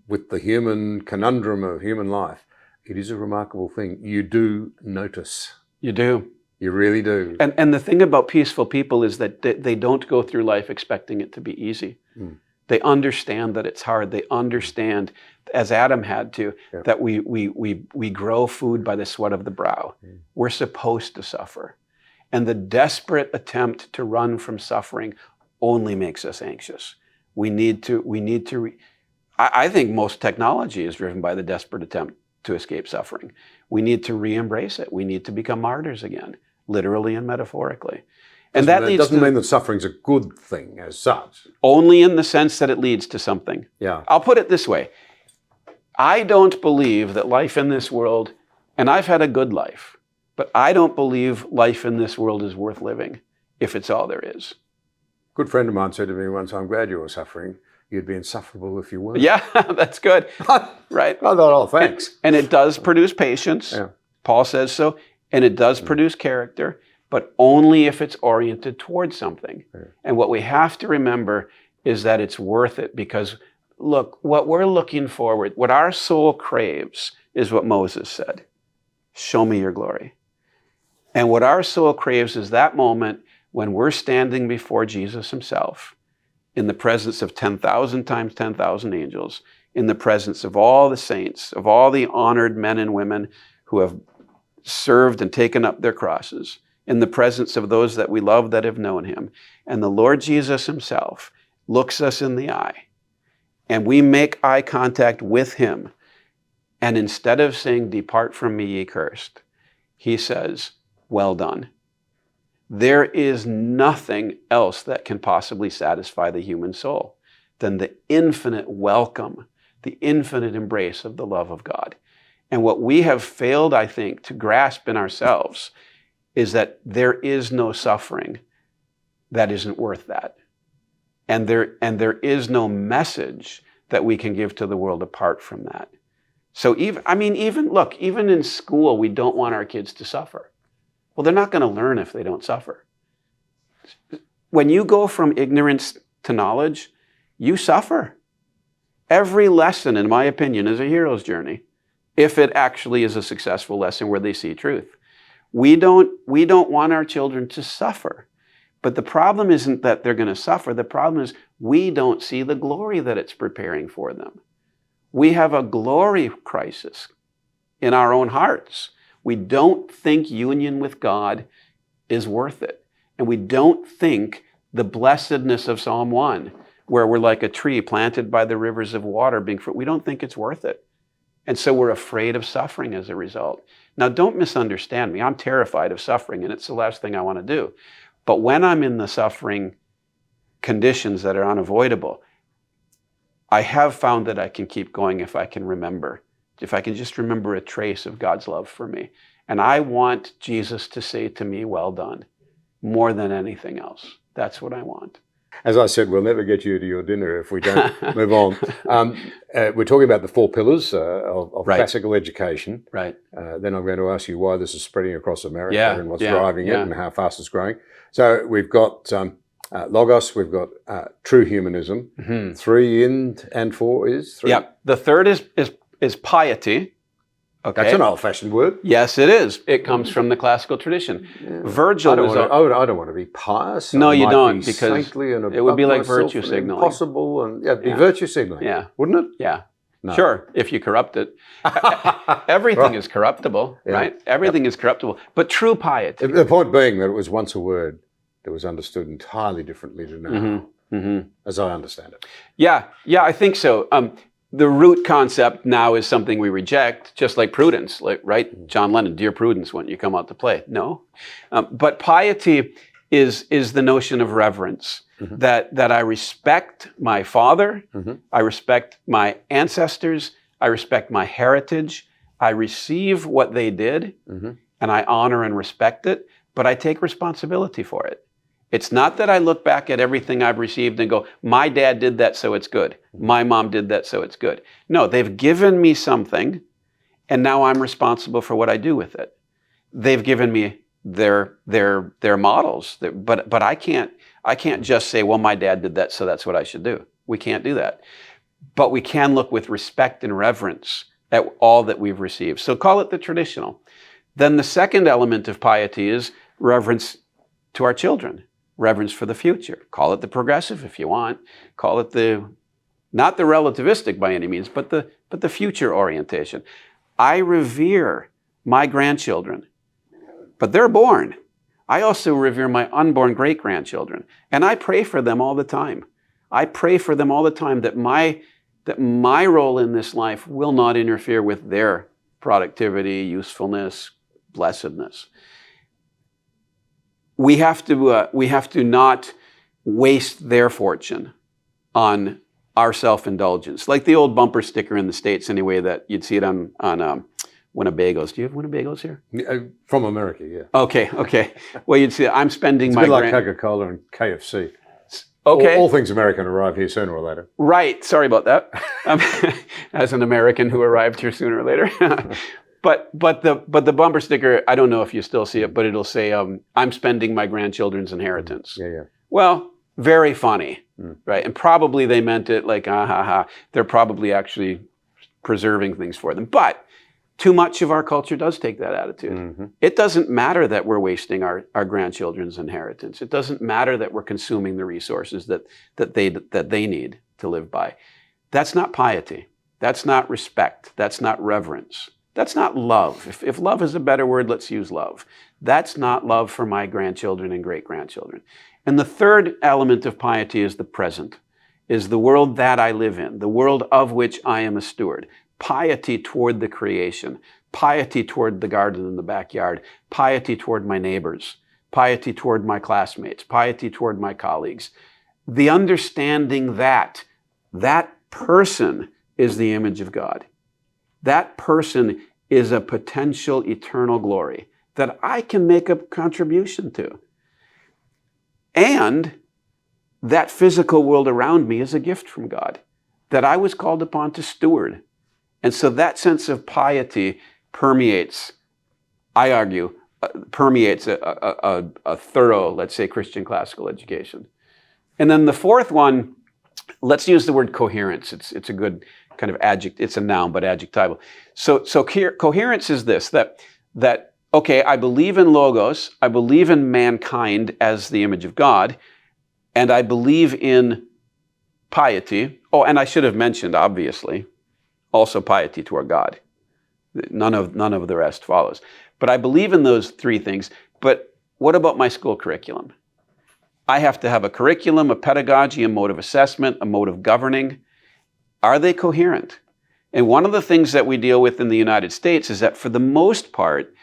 with the human conundrum of human life, it is a remarkable thing. You do notice. You do. You really do. And the thing about peaceful people is that they don't go through life expecting it to be easy. They understand that it's hard. They understand, as Adam had to, that we grow food by the sweat of the brow. We're supposed to suffer. And the desperate attempt to run from suffering only makes us anxious. I think most technology is driven by the desperate attempt to escape suffering. We need to re-embrace it. We need to become martyrs again, literally and metaphorically. And that doesn't mean that suffering's a good thing as such. Only in the sense that it leads to something. Yeah. I'll put it this way. I don't believe that life in this world, and I've had a good life, but I don't believe life in this world is worth living if it's all there is. A good friend of mine said to me once, I'm glad you were suffering. You'd be insufferable if you weren't. Yeah, that's good. Right. I thought, oh, thanks. And it does produce patience. Yeah. Paul says so. And it does produce character, but only if it's oriented towards something. Yeah. And what we have to remember is that it's worth it, because look, what we're looking forward, what our soul craves is what Moses said. Show me your glory. And what our soul craves is that moment when we're standing before Jesus himself, in the presence of 10,000 times 10,000 angels, in the presence of all the saints, of all the honored men and women who have served and taken up their crosses, in the presence of those that we love that have known him. And the Lord Jesus himself looks us in the eye, and we make eye contact with him. And instead of saying, "Depart from me, ye cursed," he says, "Well done." There is nothing else that can possibly satisfy the human soul than the infinite welcome, the infinite embrace of the love of God. And what we have failed, I think, to grasp in ourselves is that there is no suffering that isn't worth that. And there is no message that we can give to the world apart from that. So even in school, we don't want our kids to suffer. Well, they're not going to learn if they don't suffer. When you go from ignorance to knowledge, you suffer. Every lesson, in my opinion, is a hero's journey, if it actually is a successful lesson where they see truth. We don't want our children to suffer. But the problem isn't that they're going to suffer. The problem is we don't see the glory that it's preparing for them. We have a glory crisis in our own hearts. We don't think union with God is worth it. And we don't think the blessedness of Psalm 1, where we're like a tree planted by the rivers of water being fruit, we don't think it's worth it. And so we're afraid of suffering as a result. Now, don't misunderstand me. I'm terrified of suffering, and it's the last thing I want to do. But when I'm in the suffering conditions that are unavoidable, I have found that I can keep going if I can remember. If I can just remember a trace of God's love for me. And I want Jesus to say to me, "Well done," more than anything else. That's what I want. As I said, we'll never get you to your dinner if we don't move on. We're talking about the 4 pillars of Right. classical education. Right. Then I'm going to ask you why this is spreading across America and what's Yeah, driving it yeah. and how fast it's growing. So we've got Logos, we've got true humanism. 3 and 4 is 3? Yeah. The third is piety. Okay. That's an old-fashioned word. Yes, it is. It comes from the classical tradition. Virgil was I don't want to be pious. No, I you might don't, be because saintly and it would be above like myself virtue and signaling. Impossible and be virtue signaling. Yeah. Wouldn't it? Yeah. No. Sure, if you corrupt it. Everything is corruptible, right? Everything is corruptible. But true piety. The point being that it was once a word that was understood entirely differently to now, as I understand it. Yeah, I think so. The root concept now is something we reject, just like prudence, right? John Lennon, "Dear Prudence, when you come out to play." No. But piety is the notion of reverence, that I respect my father, I respect my ancestors, I respect my heritage, I receive what they did, and I honor and respect it, but I take responsibility for it. It's not that I look back at everything I've received and go, "My dad did that, so it's good. My mom did that, so it's good." No, they've given me something, and now I'm responsible for what I do with it. They've given me their models, but I can't just say, "Well, my dad did that, so that's what I should do." We can't do that. But we can look with respect and reverence at all that we've received. So call it the traditional. Then the second element of piety is reverence to our children, reverence for the future. Call it the progressive if you want. Call it not the relativistic by any means, but the future orientation. I revere my grandchildren, but they're born. I also revere my unborn great-grandchildren, and I pray for them all the time. I pray for them all the time that my role in this life will not interfere with their productivity, usefulness, blessedness. We have to not waste their fortune on our self-indulgence, like the old bumper sticker in the States anyway, that you'd see it on Winnebagos. Do you have Winnebagos here? From America, yeah. Okay. Well, you'd see I'm spending It's a my... bit like Coca-Cola and KFC. Okay. All things American arrive here sooner or later. Right. Sorry about that. As an American who arrived here sooner or later. But the bumper sticker, I don't know if you still see it, but it'll say, I'm spending my grandchildren's inheritance. Yeah. Well, very funny, right? And probably they meant it like, they're probably actually preserving things for them. But too much of our culture does take that attitude. Mm-hmm. It doesn't matter that we're wasting our grandchildren's inheritance. It doesn't matter that we're consuming the resources that they need to live by. That's not piety. That's not respect. That's not reverence. That's not love. If love is a better word, let's use love. That's not love for my grandchildren and great-grandchildren. And the third element of piety is the present, is the world that I live in, the world of which I am a steward. Piety toward the creation, piety toward the garden in the backyard, piety toward my neighbors, piety toward my classmates, piety toward my colleagues. The understanding that that person is the image of God. That person is a potential eternal glory that I can make a contribution to. And that physical world around me is a gift from God that I was called upon to steward. And so that sense of piety permeates, I argue, a thorough, let's say, Christian classical education. And then the fourth one, let's use the word coherence. It's a good kind of adjective. It's a noun, but adjectival. So coherence is this, that okay, I believe in logos, I believe in mankind as the image of God, and I believe in piety. Oh, and I should have mentioned, obviously, also piety toward God. None of the rest follows. But I believe in those three things. But what about my school curriculum? I have to have a curriculum, a pedagogy, a mode of assessment, a mode of governing. Are they coherent? And one of the things that we deal with in the United States is that for the most part,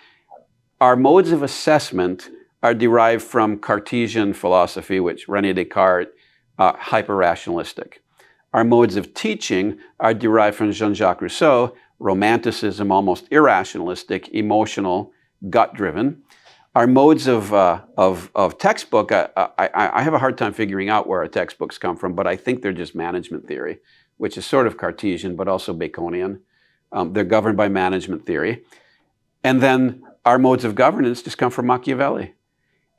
our modes of assessment are derived from Cartesian philosophy, which René Descartes, hyper-rationalistic. Our modes of teaching are derived from Jean-Jacques Rousseau, romanticism, almost irrationalistic, emotional, gut-driven. Our modes of textbook, I have a hard time figuring out where our textbooks come from, but I think they're just management theory, which is sort of Cartesian, but also Baconian. They're governed by management theory. And then our modes of governance just come from Machiavelli.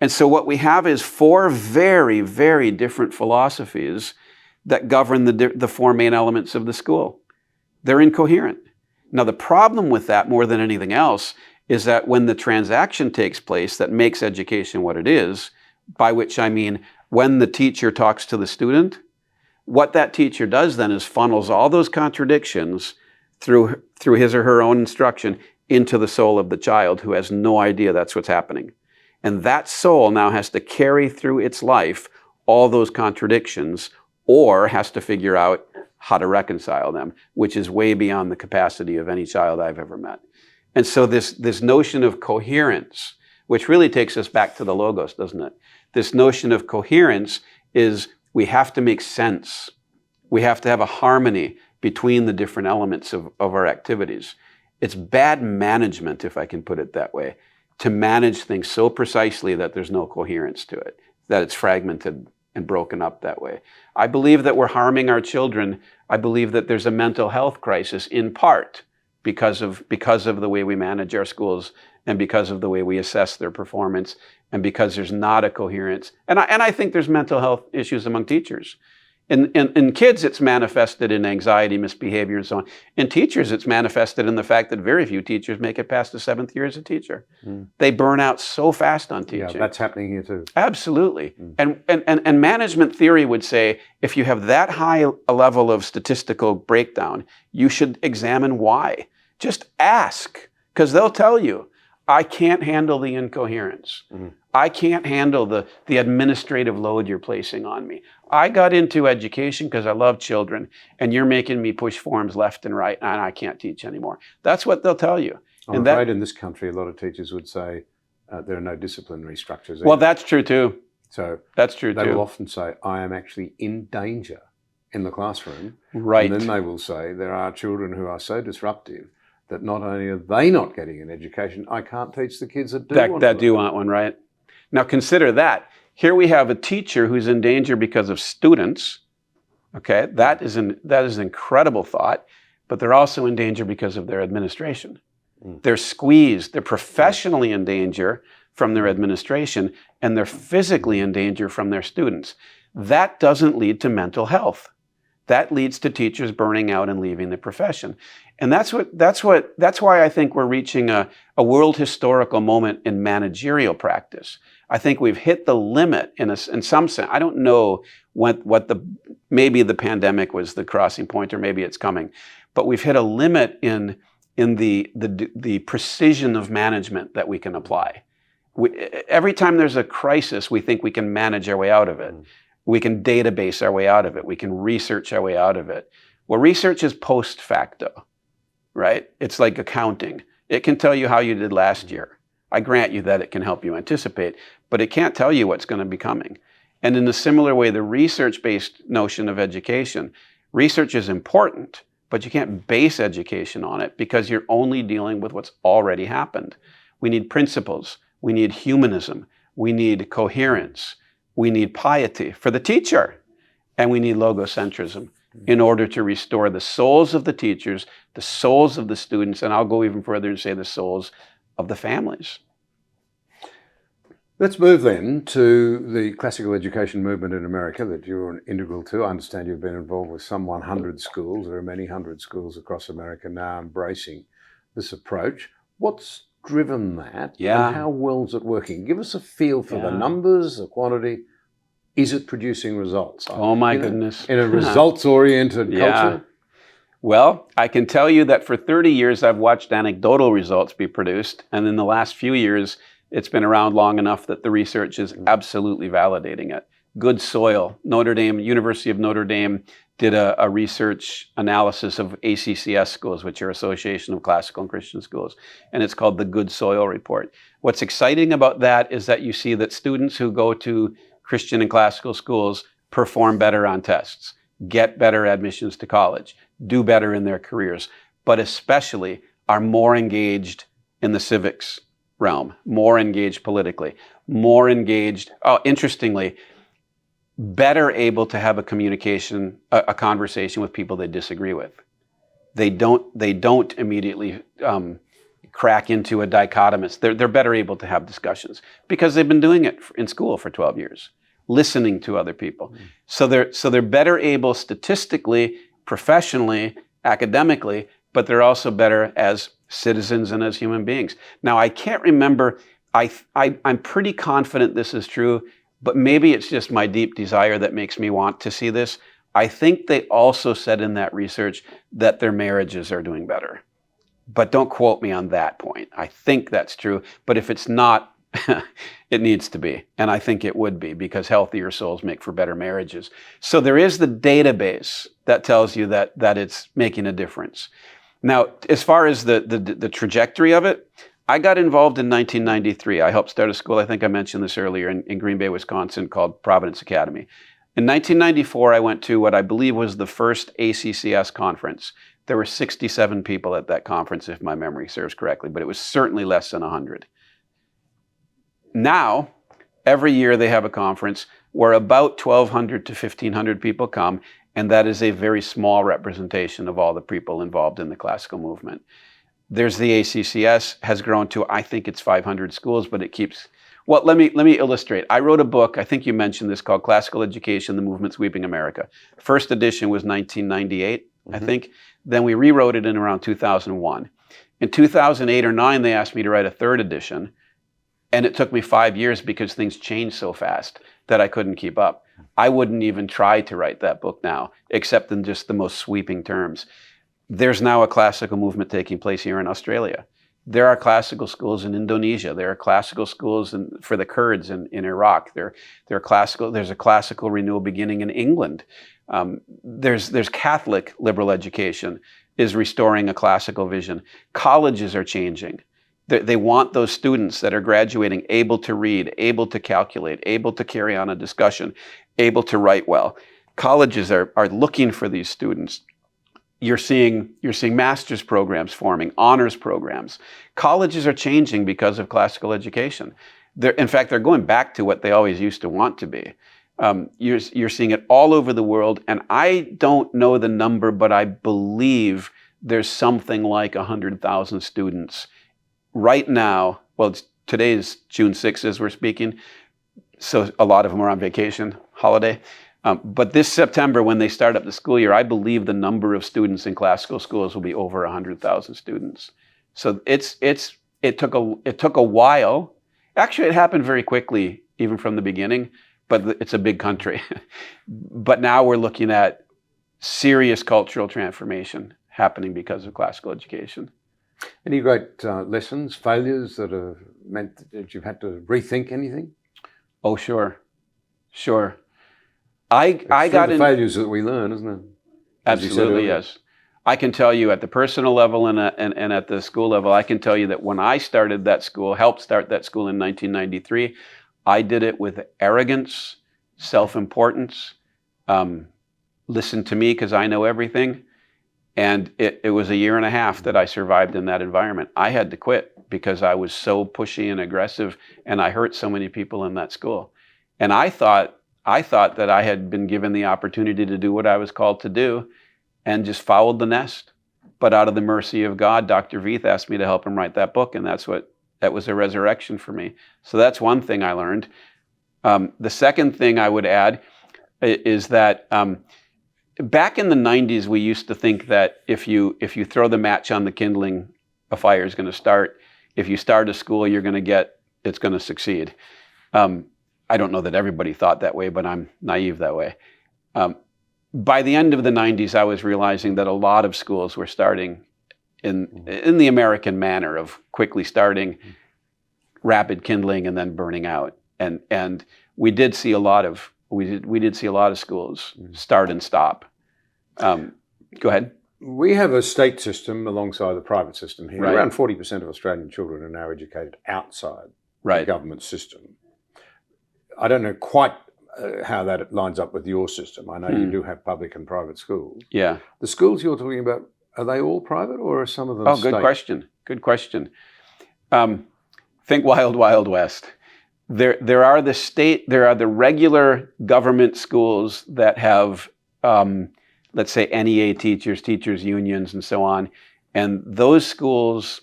And so what we have is four very, very different philosophies that govern the four main elements of the school. They're incoherent. Now, the problem with that, more than anything else, is that when the transaction takes place that makes education what it is, by which I mean when the teacher talks to the student, what that teacher does then is funnels all those contradictions through his or her own instruction into the soul of the child, who has no idea that's what's happening. And that soul now has to carry through its life all those contradictions, or has to figure out how to reconcile them, which is way beyond the capacity of any child I've ever met. And so this notion of coherence, which really takes us back to the logos, doesn't it? This notion of coherence is we have to make sense. We have to have a harmony between the different elements of our activities. It's bad management, if I can put it that way, to manage things so precisely that there's no coherence to it, that it's fragmented and broken up that way. I believe that we're harming our children. I believe that there's a mental health crisis in part because of the way we manage our schools, and because of the way we assess their performance, and because there's not a coherence. And I think there's mental health issues among teachers. In kids, it's manifested in anxiety, misbehavior, and so on. In teachers, it's manifested in the fact that very few teachers make it past the 7th year as a teacher. They burn out so fast on teaching. Yeah, that's happening here too. Absolutely. And management theory would say if you have that high a level of statistical breakdown, you should examine why. Just ask, because they'll tell you, I can't handle the incoherence. I can't handle the administrative load you're placing on me. I got into education because I love children, and you're making me push forms left and right, and I can't teach anymore. That's what they'll tell you. I'm afraid in this country, a lot of teachers would say there are no disciplinary structures. Well, that's true too. So that's true they too. will often say, I am actually in danger in the classroom. Right. And then they will say, there are children who are so disruptive that not only are they not getting an education, I can't teach the kids that do want one, right? Now consider that. Here we have a teacher who's in danger because of students. Okay, that is an incredible thought, but they're also in danger because of their administration. They're squeezed. They're professionally in danger from their administration, and they're physically in danger from their students. That doesn't lead to mental health. That leads to teachers burning out and leaving the profession. And that's why I think we're reaching a world historical moment in managerial practice. I think we've hit the limit in some sense. I don't know maybe the pandemic was the crossing point, or maybe it's coming, but we've hit a limit in the precision of management that we can apply. Every time there's a crisis, we think we can manage our way out of it. We can database our way out of it. We can research our way out of it. Well, research is post facto, right? It's like accounting. It can tell you how you did last year. I grant you that it can help you anticipate, but it can't tell you what's going to be coming. And in a similar way, the research-based notion of education, research is important, but you can't base education on it because you're only dealing with what's already happened. We need principles. We need humanism. We need coherence. We need piety for the teacher. And we need logocentrism in order to restore the souls of the teachers, the souls of the students, and I'll go even further and say the souls of the families. Let's move then to the classical education movement in America that you're integral to. I understand you've been involved with some 100 schools. There are many hundred schools across America now embracing this approach. What's driven that? Yeah. And how well is it working? Give us a feel for the numbers, the quantity. Is it producing results? Oh my goodness. In a results-oriented culture? Well, I can tell you that for 30 years I've watched anecdotal results be produced, and in the last few years it's been around long enough that the research is absolutely validating it. Good soil. University of Notre Dame did a research analysis of ACCS schools, which are Association of Classical and Christian Schools, and it's called the Good Soil Report. What's exciting about that is that you see that students who go to Christian and classical schools perform better on tests, get better admissions to college, do better in their careers, but especially are more engaged in the civics realm, more engaged politically, more engaged, interestingly, better able to have a conversation with people they disagree with. They don't immediately crack into a dichotomist. They're better able to have discussions because they've been doing it in school for 12 years, listening to other people. So they're better able statistically, professionally, academically, but they're also better as citizens and as human beings. Now, I can't remember, I'm pretty confident this is true, but maybe it's just my deep desire that makes me want to see this. I think they also said in that research that their marriages are doing better. But don't quote me on that point. I think that's true, but if it's not, it needs to be. And I think it would be, because healthier souls make for better marriages. So there is the database that tells you that it's making a difference. Now, as far as the trajectory of it, I got involved in 1993. I helped start a school, I think I mentioned this earlier, in Green Bay, Wisconsin, called Providence Academy. In 1994, I went to what I believe was the first ACCS conference. There were 67 people at that conference, if my memory serves correctly, but it was certainly less than 100. Now, every year they have a conference where about 1,200 to 1,500 people come, and that is a very small representation of all the people involved in the classical movement. There's the ACCS, has grown to, I think it's 500 schools, but it keeps, Well, let me illustrate. I wrote a book, I think you mentioned this, called Classical Education, The Movement Sweeping America. First edition was 1998, I think. Then we rewrote it in around 2001. In 2008 or 9, they asked me to write a third edition. And it took me 5 years because things changed so fast that I couldn't keep up. I wouldn't even try to write that book now, except in just the most sweeping terms. There's now a classical movement taking place here in Australia. There are classical schools in Indonesia. There are classical schools for the Kurds in Iraq. There's a classical renewal beginning in England. There's Catholic liberal education is restoring a classical vision. Colleges are changing. They want those students that are graduating able to read, able to calculate, able to carry on a discussion, able to write well. Colleges are looking for these students. You're seeing master's programs forming, honors programs. Colleges are changing because of classical education. In fact, they're going back to what they always used to want to be. You're seeing it all over the world, and I don't know the number, but I believe there's something like 100,000 students right now. Well, today is June 6th as we're speaking, so a lot of them are on vacation, holiday. But this September, when they start up the school year, I believe the number of students in classical schools will be over 100,000 students. So it took a while. Actually, it happened very quickly, even from the beginning. But it's a big country. But now we're looking at serious cultural transformation happening because of classical education. Any great lessons, failures that have meant that you've had to rethink anything? Oh, sure. It's the failures that we learn, isn't it? Absolutely, yes. I can tell you at the personal level and at the school level, I can tell you that when I started that school, helped start that school in 1993, I did it with arrogance, self-importance, listen to me because I know everything. And it was a year and a half that I survived in that environment. I had to quit because I was so pushy and aggressive, and I hurt so many people in that school. And I thought that I had been given the opportunity to do what I was called to do and just fouled the nest. But out of the mercy of God, Dr. Veith asked me to help him write that book, and that was a resurrection for me. So that's one thing I learned. The second thing I would add is that back in the 90s, we used to think that if you throw the match on the kindling, a fire is going to start. If you start a school, it's going to succeed. I don't know that everybody thought that way, but I'm naive that way. By the end of the 90s, I was realizing that a lot of schools were starting in the American manner of quickly starting, rapid kindling, and then burning out. And we did see a lot of schools start and stop. Go ahead. We have a state system alongside the private system here. Right. Around 40% of Australian children are now educated outside the government system. I don't know quite how that lines up with your system. I know you do have public and private schools. Yeah. The schools you're talking about, are they all private or are some of them state? Good question. Think Wild Wild West. There are the regular government schools that have, let's say, NEA teachers unions, and so on. And those schools,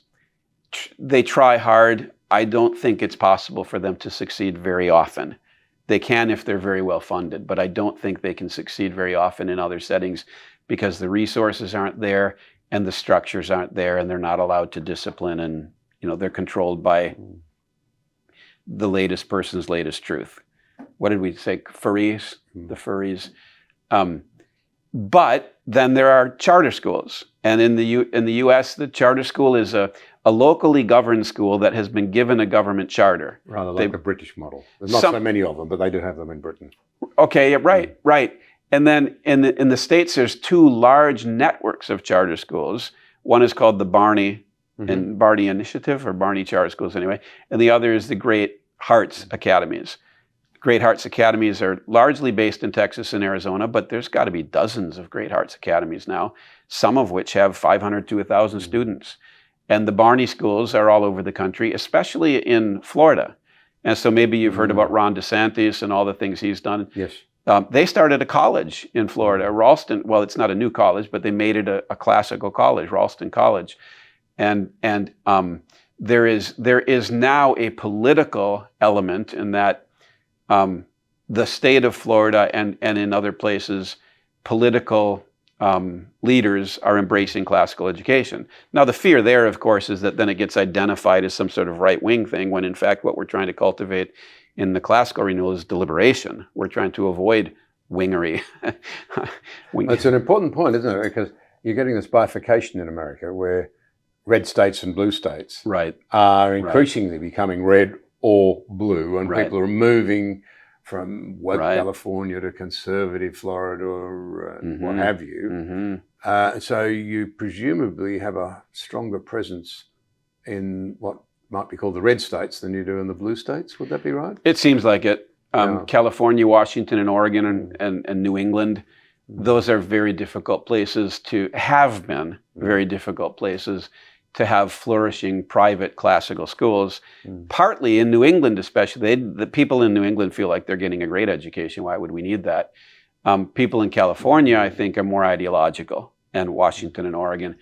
they try hard. I don't think it's possible for them to succeed very often. They can if they're very well funded, but I don't think they can succeed very often in other settings because the resources aren't there and the structures aren't there, and they're not allowed to discipline, and they're controlled by the latest person's latest truth. What did we say? Furries, the furries. But then there are charter schools, and in the U.S., the charter school is a locally governed school that has been given a government charter. Rather like the British model. There's not so many of them, but they do have them in Britain. Okay, right. And then in the States, there's two large networks of charter schools. One is called the Barney Initiative, or Barney Charter Schools anyway, and the other is the Great Hearts Academies. Great Hearts Academies are largely based in Texas and Arizona, but there's got to be dozens of Great Hearts Academies now, some of which have 500 to 1,000 students. And the Barney schools are all over the country, especially in Florida. And so maybe you've heard about Ron DeSantis and all the things he's done. Yes. They started a college in Florida, Ralston. Well, it's not a new college, but they made it a classical college, Ralston College. And there is now a political element in that the state of Florida and in other places, political leaders are embracing classical education. Now, the fear there, of course, is that then it gets identified as some sort of right-wing thing, when in fact what we're trying to cultivate in the classical renewal is deliberation. We're trying to avoid wingery. It's an important point, isn't it? Because you're getting this bifurcation in America where red states and blue states Right. are increasingly becoming red or blue, and Right. people are moving from woke Right. California to conservative Florida or what Mhm. have you. Mhm. So you presumably have a stronger presence in what might be called the red states than you do in the blue states. Would that be right? It seems like it. Yeah. California, Washington, and Oregon, and New England, those are very difficult places to have been, very difficult places to have flourishing private classical schools. Partly in New England especially, the people in New England feel like they're getting a great education. Why would we need that? People in California, I think, are more ideological, and Washington and Oregon.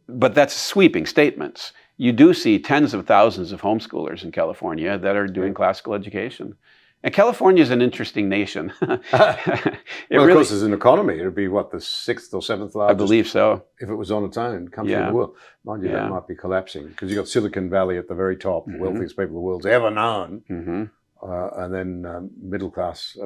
But that's sweeping statements. You do see tens of thousands of homeschoolers in California that are doing classical education. And California is an interesting nation. Well, of course, as an economy, it would be what, the sixth or seventh largest? I believe so. If it was on its own country in the world. Mind you, that might be collapsing because you've got Silicon Valley at the very top, the wealthiest people the world's ever known. And then middle class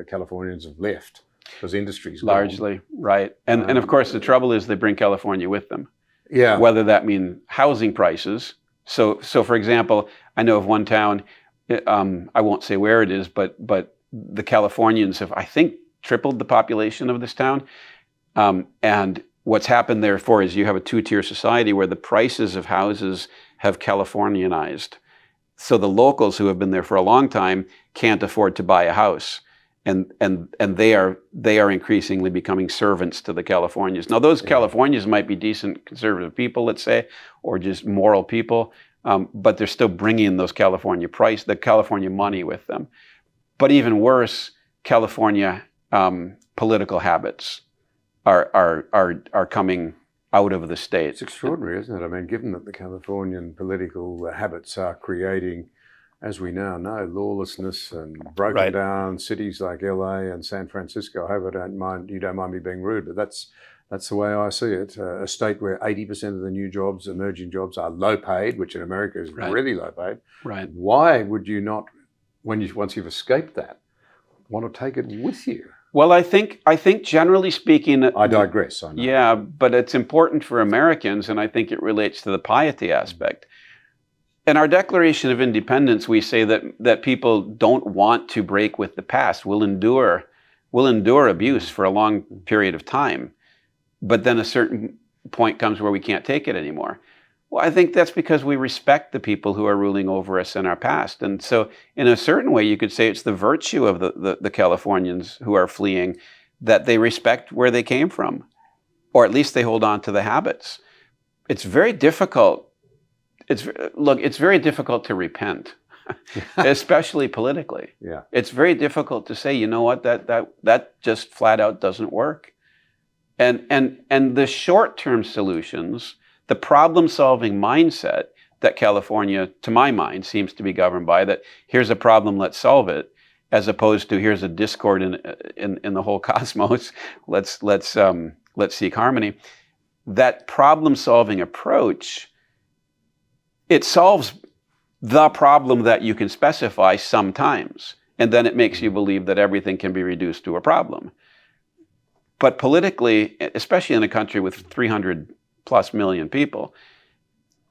Californians have left because industry's gone. Largely, right. And of course, the trouble is they bring California with them. Yeah. Whether that means housing prices. So for example, I know of one town, I won't say where it is, but the Californians have, I think, tripled the population of this town. And what's happened therefore is you have a two-tier society where the prices of houses have Californianized. So the locals who have been there for a long time can't afford to buy a house. And they are increasingly becoming servants to the Californians. Now, those Californians might be decent conservative people, let's say, or just moral people, but they're still bringing the California money with them. But even worse, California political habits are coming out of the state. It's extraordinary, isn't it? I mean, given that the Californian political habits are creating, as we now know, lawlessness and broken down cities like LA and San Francisco. I hope you don't mind me being rude, but that's the way I see it. A state where 80% of the new jobs, emerging jobs, are low paid, which in America is really low paid. Right. Why would you not, once you've escaped that, want to take it with you? Well, I think generally speaking, I digress. I know. Yeah, but it's important for Americans, and I think it relates to the piety aspect. In our Declaration of Independence, we say that people don't want to break with the past, will endure abuse for a long period of time, but then a certain point comes where we can't take it anymore. Well, I think that's because we respect the people who are ruling over us in our past. And so in a certain way, you could say it's the virtue of the Californians who are fleeing, that they respect where they came from, or at least they hold on to the habits. It's very difficult. It's very difficult to repent, especially politically. Yeah. It's very difficult to say, you know what, that just flat out doesn't work. And the short-term solutions, the problem-solving mindset that California, to my mind, seems to be governed by, that here's a problem, let's solve it, as opposed to here's a discord in the whole cosmos, let's seek harmony. That problem-solving approach, it solves the problem that you can specify sometimes, and then it makes you believe that everything can be reduced to a problem. But politically, especially in a country with 300 plus million people,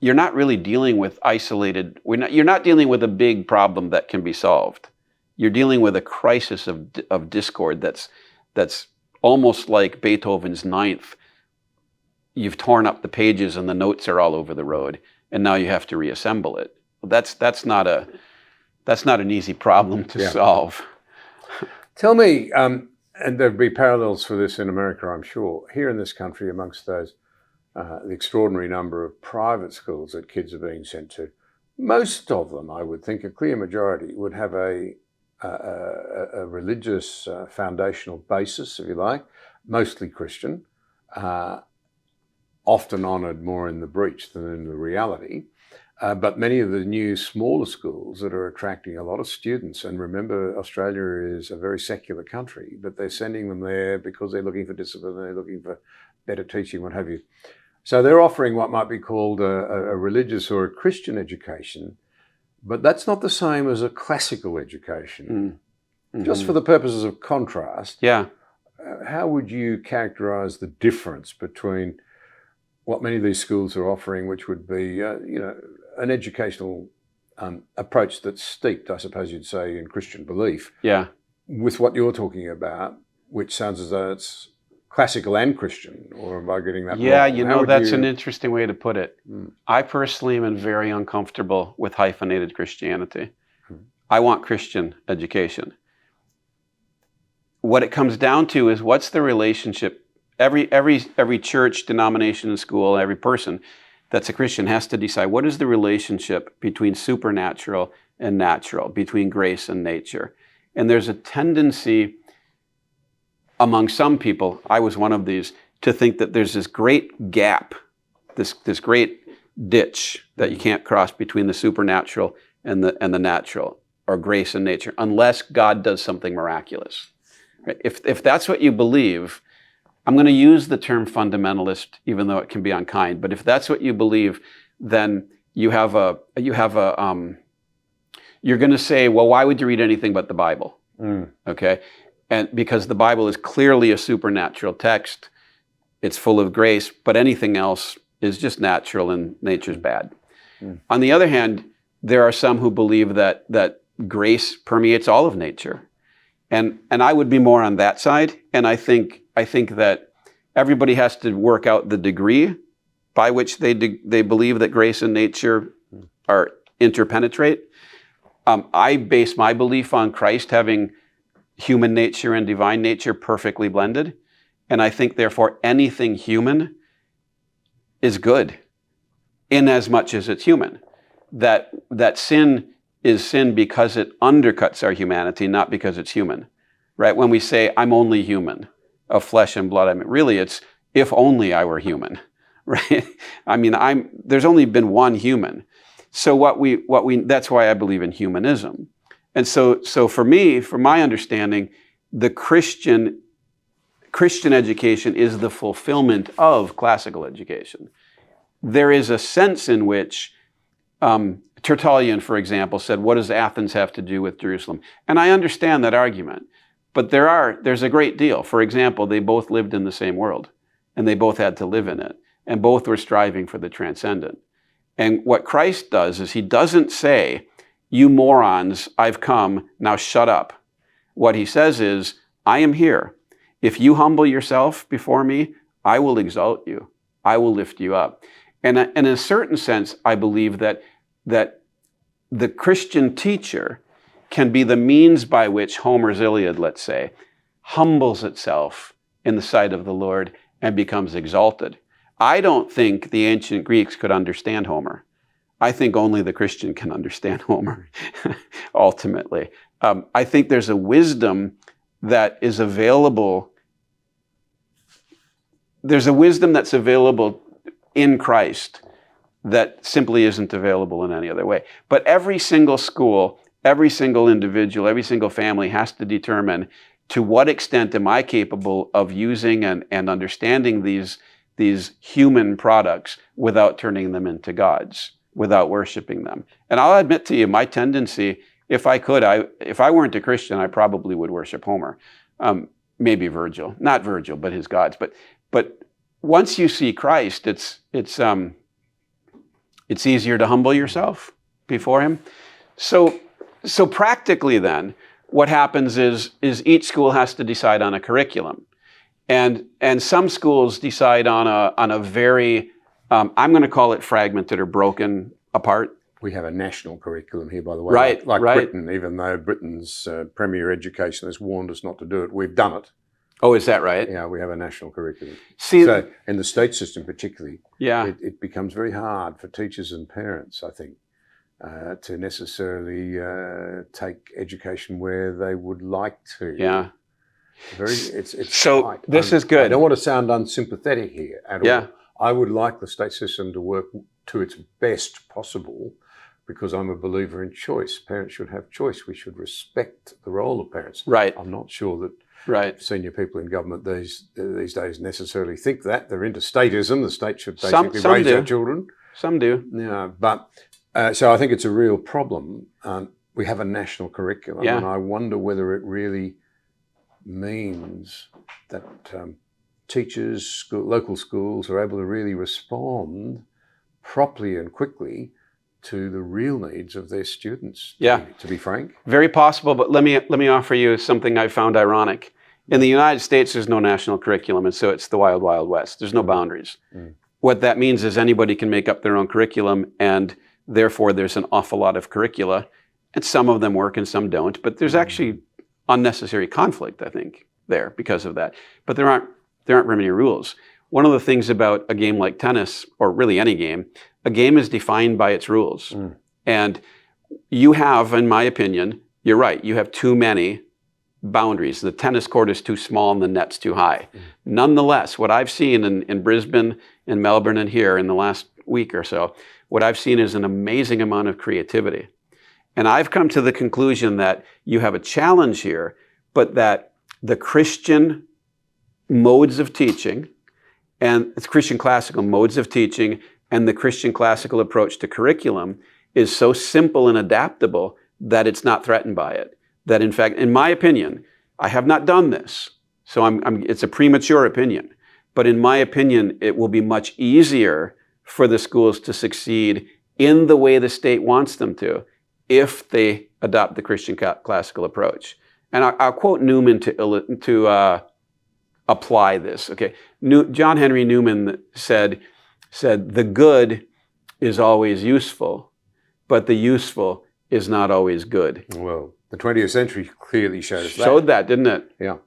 you're not really dealing with you're not dealing with a big problem that can be solved. You're dealing with a crisis of discord that's almost like Beethoven's Ninth. You've torn up the pages and the notes are all over the road, and now you have to reassemble it. That's not an easy problem to solve. Tell me, and there'd be parallels for this in America, I'm sure. Here in this country, amongst those, the extraordinary number of private schools that kids are being sent to, most of them, I would think, a clear majority, would have a religious foundational basis, if you like, mostly Christian. often honoured more in the breach than in the reality. But many of the new smaller schools that are attracting a lot of students, and remember Australia is a very secular country, but they're sending them there because they're looking for discipline, they're looking for better teaching, what have you. So they're offering what might be called a religious or a Christian education, but that's not the same as a classical education. Mm-hmm. Just for the purposes of contrast, Yeah. How would you characterise the difference between what many of these schools are offering, which would be, an educational approach that's steeped, I suppose you'd say, in Christian belief, Yeah. with what you're talking about, which sounds as though it's classical and Christian, or am I getting that Yeah, wrong? that's an interesting way to put it. I personally am very uncomfortable with hyphenated Christianity. I want Christian education. What it comes down to is, what's the relationship? Every church, denomination, and school, every person that's a Christian has to decide, what is the relationship between supernatural and natural, between grace and nature? And there's a tendency among some people, I was one of these, to think that there's this great gap, this great ditch that you can't cross between the supernatural and the natural, or grace and nature, unless God does something miraculous. Right? If that's what you believe, I'm going to use the term fundamentalist, even though it can be unkind, but if that's what you believe, then you're going to say, well, why would you read anything but the Bible? Okay? And because the Bible is clearly a supernatural text, it's full of grace, but anything else is just natural and nature's bad. On the other hand, there are some who believe that grace permeates all of nature. And I would be more on that side. And I think that everybody has to work out the degree by which they believe that grace and nature are interpenetrate. I base my belief on Christ having human nature and divine nature perfectly blended. And I think, therefore, anything human is good, in as much as it's human. That sin is sin because it undercuts our humanity, not because it's human. Right? When we say, I'm only human, of flesh and blood, I mean, really it's, if only I were human. Right? I mean, there's only been one human. So that's why I believe in humanism. And so for me, from my understanding, the Christian education is the fulfillment of classical education. There is a sense in which Tertullian, for example, said, what does Athens have to do with Jerusalem? And I understand that argument, but there's a great deal. For example, they both lived in the same world, and they both had to live in it, and both were striving for the transcendent. And what Christ does is he doesn't say, you morons, I've come, now shut up. What he says is, I am here. If you humble yourself before me, I will exalt you. I will lift you up. And in a certain sense, I believe that the Christian teacher can be the means by which Homer's Iliad, let's say, humbles itself in the sight of the Lord and becomes exalted. I don't think the ancient Greeks could understand Homer. I think only the Christian can understand Homer, ultimately. I think there's a wisdom that is available. There's a wisdom that's available in Christ that simply isn't available in any other way. But every single school, every single individual, every single family has to determine, to what extent am I capable of using and understanding these human products without turning them into gods, without worshiping them. And I'll admit to you, my tendency, if I weren't a Christian, I probably would worship Homer. Maybe Virgil, not Virgil, but his gods. But once you see Christ, it's easier to humble yourself before him. So practically then, what happens is each school has to decide on a curriculum. And some schools decide on a very, I'm going to call it fragmented or broken apart. We have a national curriculum here, by the way, right, like right. Britain, even though Britain's Premier Education has warned us not to do it. We've done it. Oh, is that right? Yeah, we have a national curriculum. See, so in the state system particularly, yeah, it becomes very hard for teachers and parents, I think, to necessarily take education where they would like to. Yeah. It's so tight. this is good. I don't want to sound unsympathetic here at all. I would like the state system to work to its best possible, because I'm a believer in choice. Parents should have choice. We should respect the role of parents. Right. I'm not sure that Right. senior people in government these days necessarily think that. They're into statism. The state should Some basically raise do. our children. Some do. Yeah, but so I think it's a real problem. We have a national curriculum, Yeah. and I wonder whether it really means that teachers, local schools are able to really respond properly and quickly to the real needs of their students. To be frank. Very possible, but let me offer you something I found ironic. In the United States, there's no national curriculum, and so it's the wild, wild west. There's no boundaries. What that means is anybody can make up their own curriculum, and therefore there's an awful lot of curricula, and some of them work and some don't, but there's actually unnecessary conflict, I think, there because of that. But there aren't very many rules. One of the things about a game like tennis, or really any game, a game is defined by its rules. And you have, in my opinion, you're right, you have too many boundaries. The tennis court is too small and the net's too high. Nonetheless, what I've seen in Brisbane, in Melbourne, and here in the last week or so, what I've seen is an amazing amount of creativity. And I've come to the conclusion that you have a challenge here, but that the Christian modes of teaching, and it's Christian classical modes of teaching, and the Christian classical approach to curriculum is so simple and adaptable that it's not threatened by it. That in fact, in my opinion, I have not done this, so it's a premature opinion, but in my opinion, it will be much easier for the schools to succeed in the way the state wants them to if they adopt the Christian classical approach. And I'll quote Newman to apply this. Okay, John Henry Newman said, the good is always useful, but the useful is not always good. Well, the 20th century clearly showed that, didn't it? Yeah.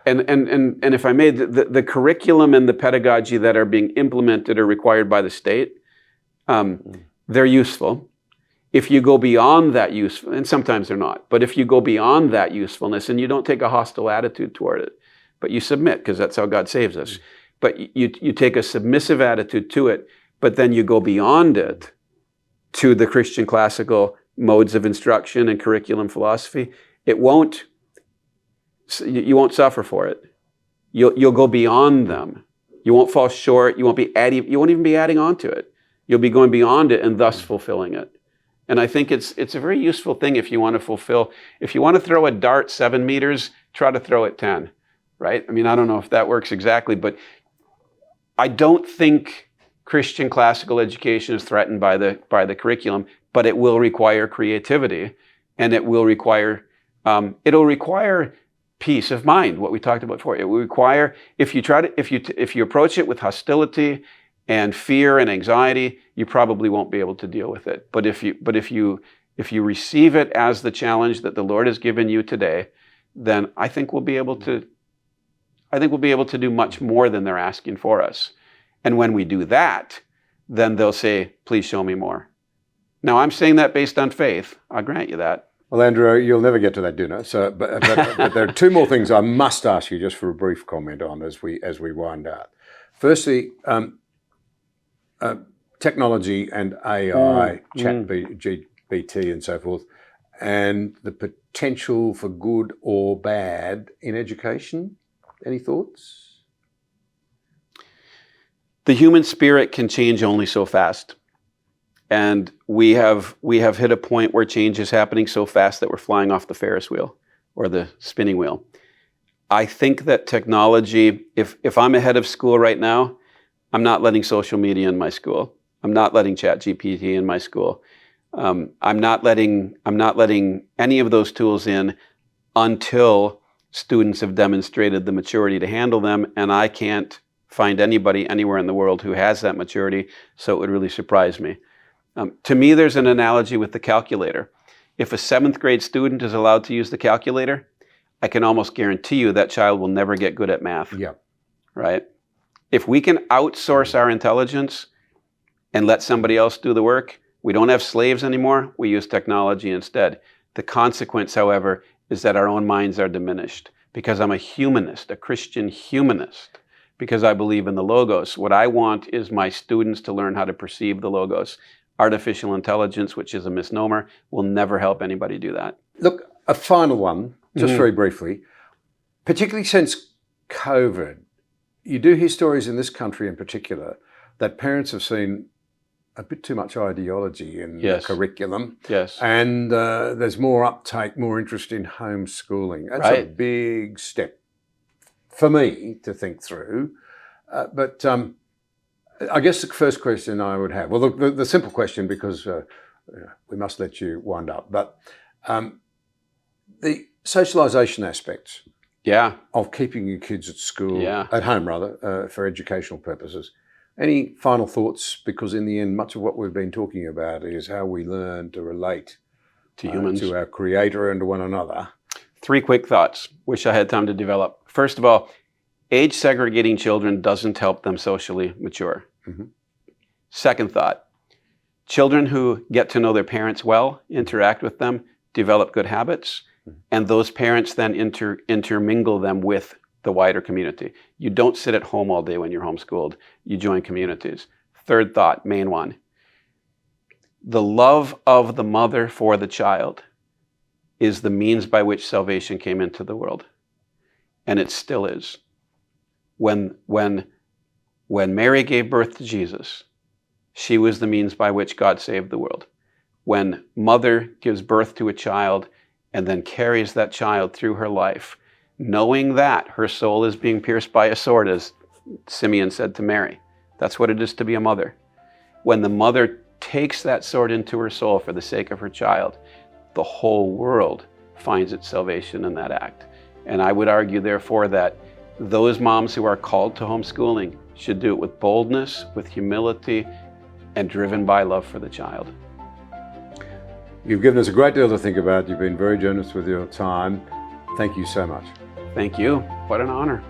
And if I may, the curriculum and the pedagogy that are being implemented or required by the state, they're useful. If you go beyond that useful, and sometimes they're not, but if you go beyond that usefulness and you don't take a hostile attitude toward it, but you submit, because that's how God saves us, but you take a submissive attitude to it, but then you go beyond it to the Christian classical modes of instruction and curriculum philosophy, you won't suffer for it. You'll go beyond them. You won't fall short. You won't even be adding on to it. You'll be going beyond it and thus fulfilling it. And I think it's a very useful thing if you want to throw a dart 7 meters, try to throw it 10, right? I mean, I don't know if that works exactly, but I don't think Christian classical education is threatened by the curriculum, but it will require creativity, and it'll require peace of mind, what we talked about before. It will require, if you approach it with hostility and fear and anxiety, you probably won't be able to deal with it. But if you receive it as the challenge that the Lord has given you today, then I think we'll be able to do much more than they're asking for us. And when we do that, then they'll say, please show me more. Now, I'm saying that based on faith. I'll grant you that. Well, Andrew, you'll never get to that dinner. So, but there are two more things I must ask you just for a brief comment on as we wind out. Firstly, technology and AI, ChatGPT and so forth, and the potential for good or bad in education. Any thoughts? The human spirit can change only so fast. And we have hit a point where change is happening so fast that we're flying off the Ferris wheel or the spinning wheel. I think that technology, if I'm a head of school right now, I'm not letting social media in my school. I'm not letting ChatGPT in my school. I'm not letting any of those tools in until students have demonstrated the maturity to handle them, and I can't find anybody anywhere in the world who has that maturity, so it would really surprise me. To me, there's an analogy with the calculator. If a 7th grade student is allowed to use the calculator, I can almost guarantee you that child will never get good at math. Yeah. Right? If we can outsource our intelligence and let somebody else do the work, we don't have slaves anymore, we use technology instead. The consequence, however, is that our own minds are diminished, because I'm a humanist, a Christian humanist. because I believe in the logos. What I want is my students to learn how to perceive the logos. Artificial intelligence, which is a misnomer, will never help anybody do that. Look, a final one, just very briefly, particularly since COVID, you do hear stories in this country in particular that parents have seen a bit too much ideology in the curriculum. Yes. And there's more uptake, more interest in homeschooling. That's a big step for me to think through. But I guess the first question I would have, well, the simple question, because we must let you wind up, but the socialisation aspects of keeping your kids at school, at home rather, for educational purposes. Any final thoughts? Because in the end, much of what we've been talking about is how we learn to relate to humans, to our Creator and to one another. 3 quick thoughts. Wish I had time to develop. First of all, age segregating children doesn't help them socially mature. Second thought, children who get to know their parents well, interact with them, develop good habits, and those parents then intermingle them with the wider community. You don't sit at home all day when you're homeschooled. You join communities. Third thought, main one. The love of the mother for the child is the means by which salvation came into the world. And it still is. When Mary gave birth to Jesus, she was the means by which God saved the world. When mother gives birth to a child and then carries that child through her life, knowing that her soul is being pierced by a sword, as Simeon said to Mary. That's what it is to be a mother. When the mother takes that sword into her soul for the sake of her child, the whole world finds its salvation in that act. And I would argue, therefore, that those moms who are called to homeschooling should do it with boldness, with humility, and driven by love for the child. You've given us a great deal to think about. You've been very generous with your time. Thank you so much. Thank you. What an honor.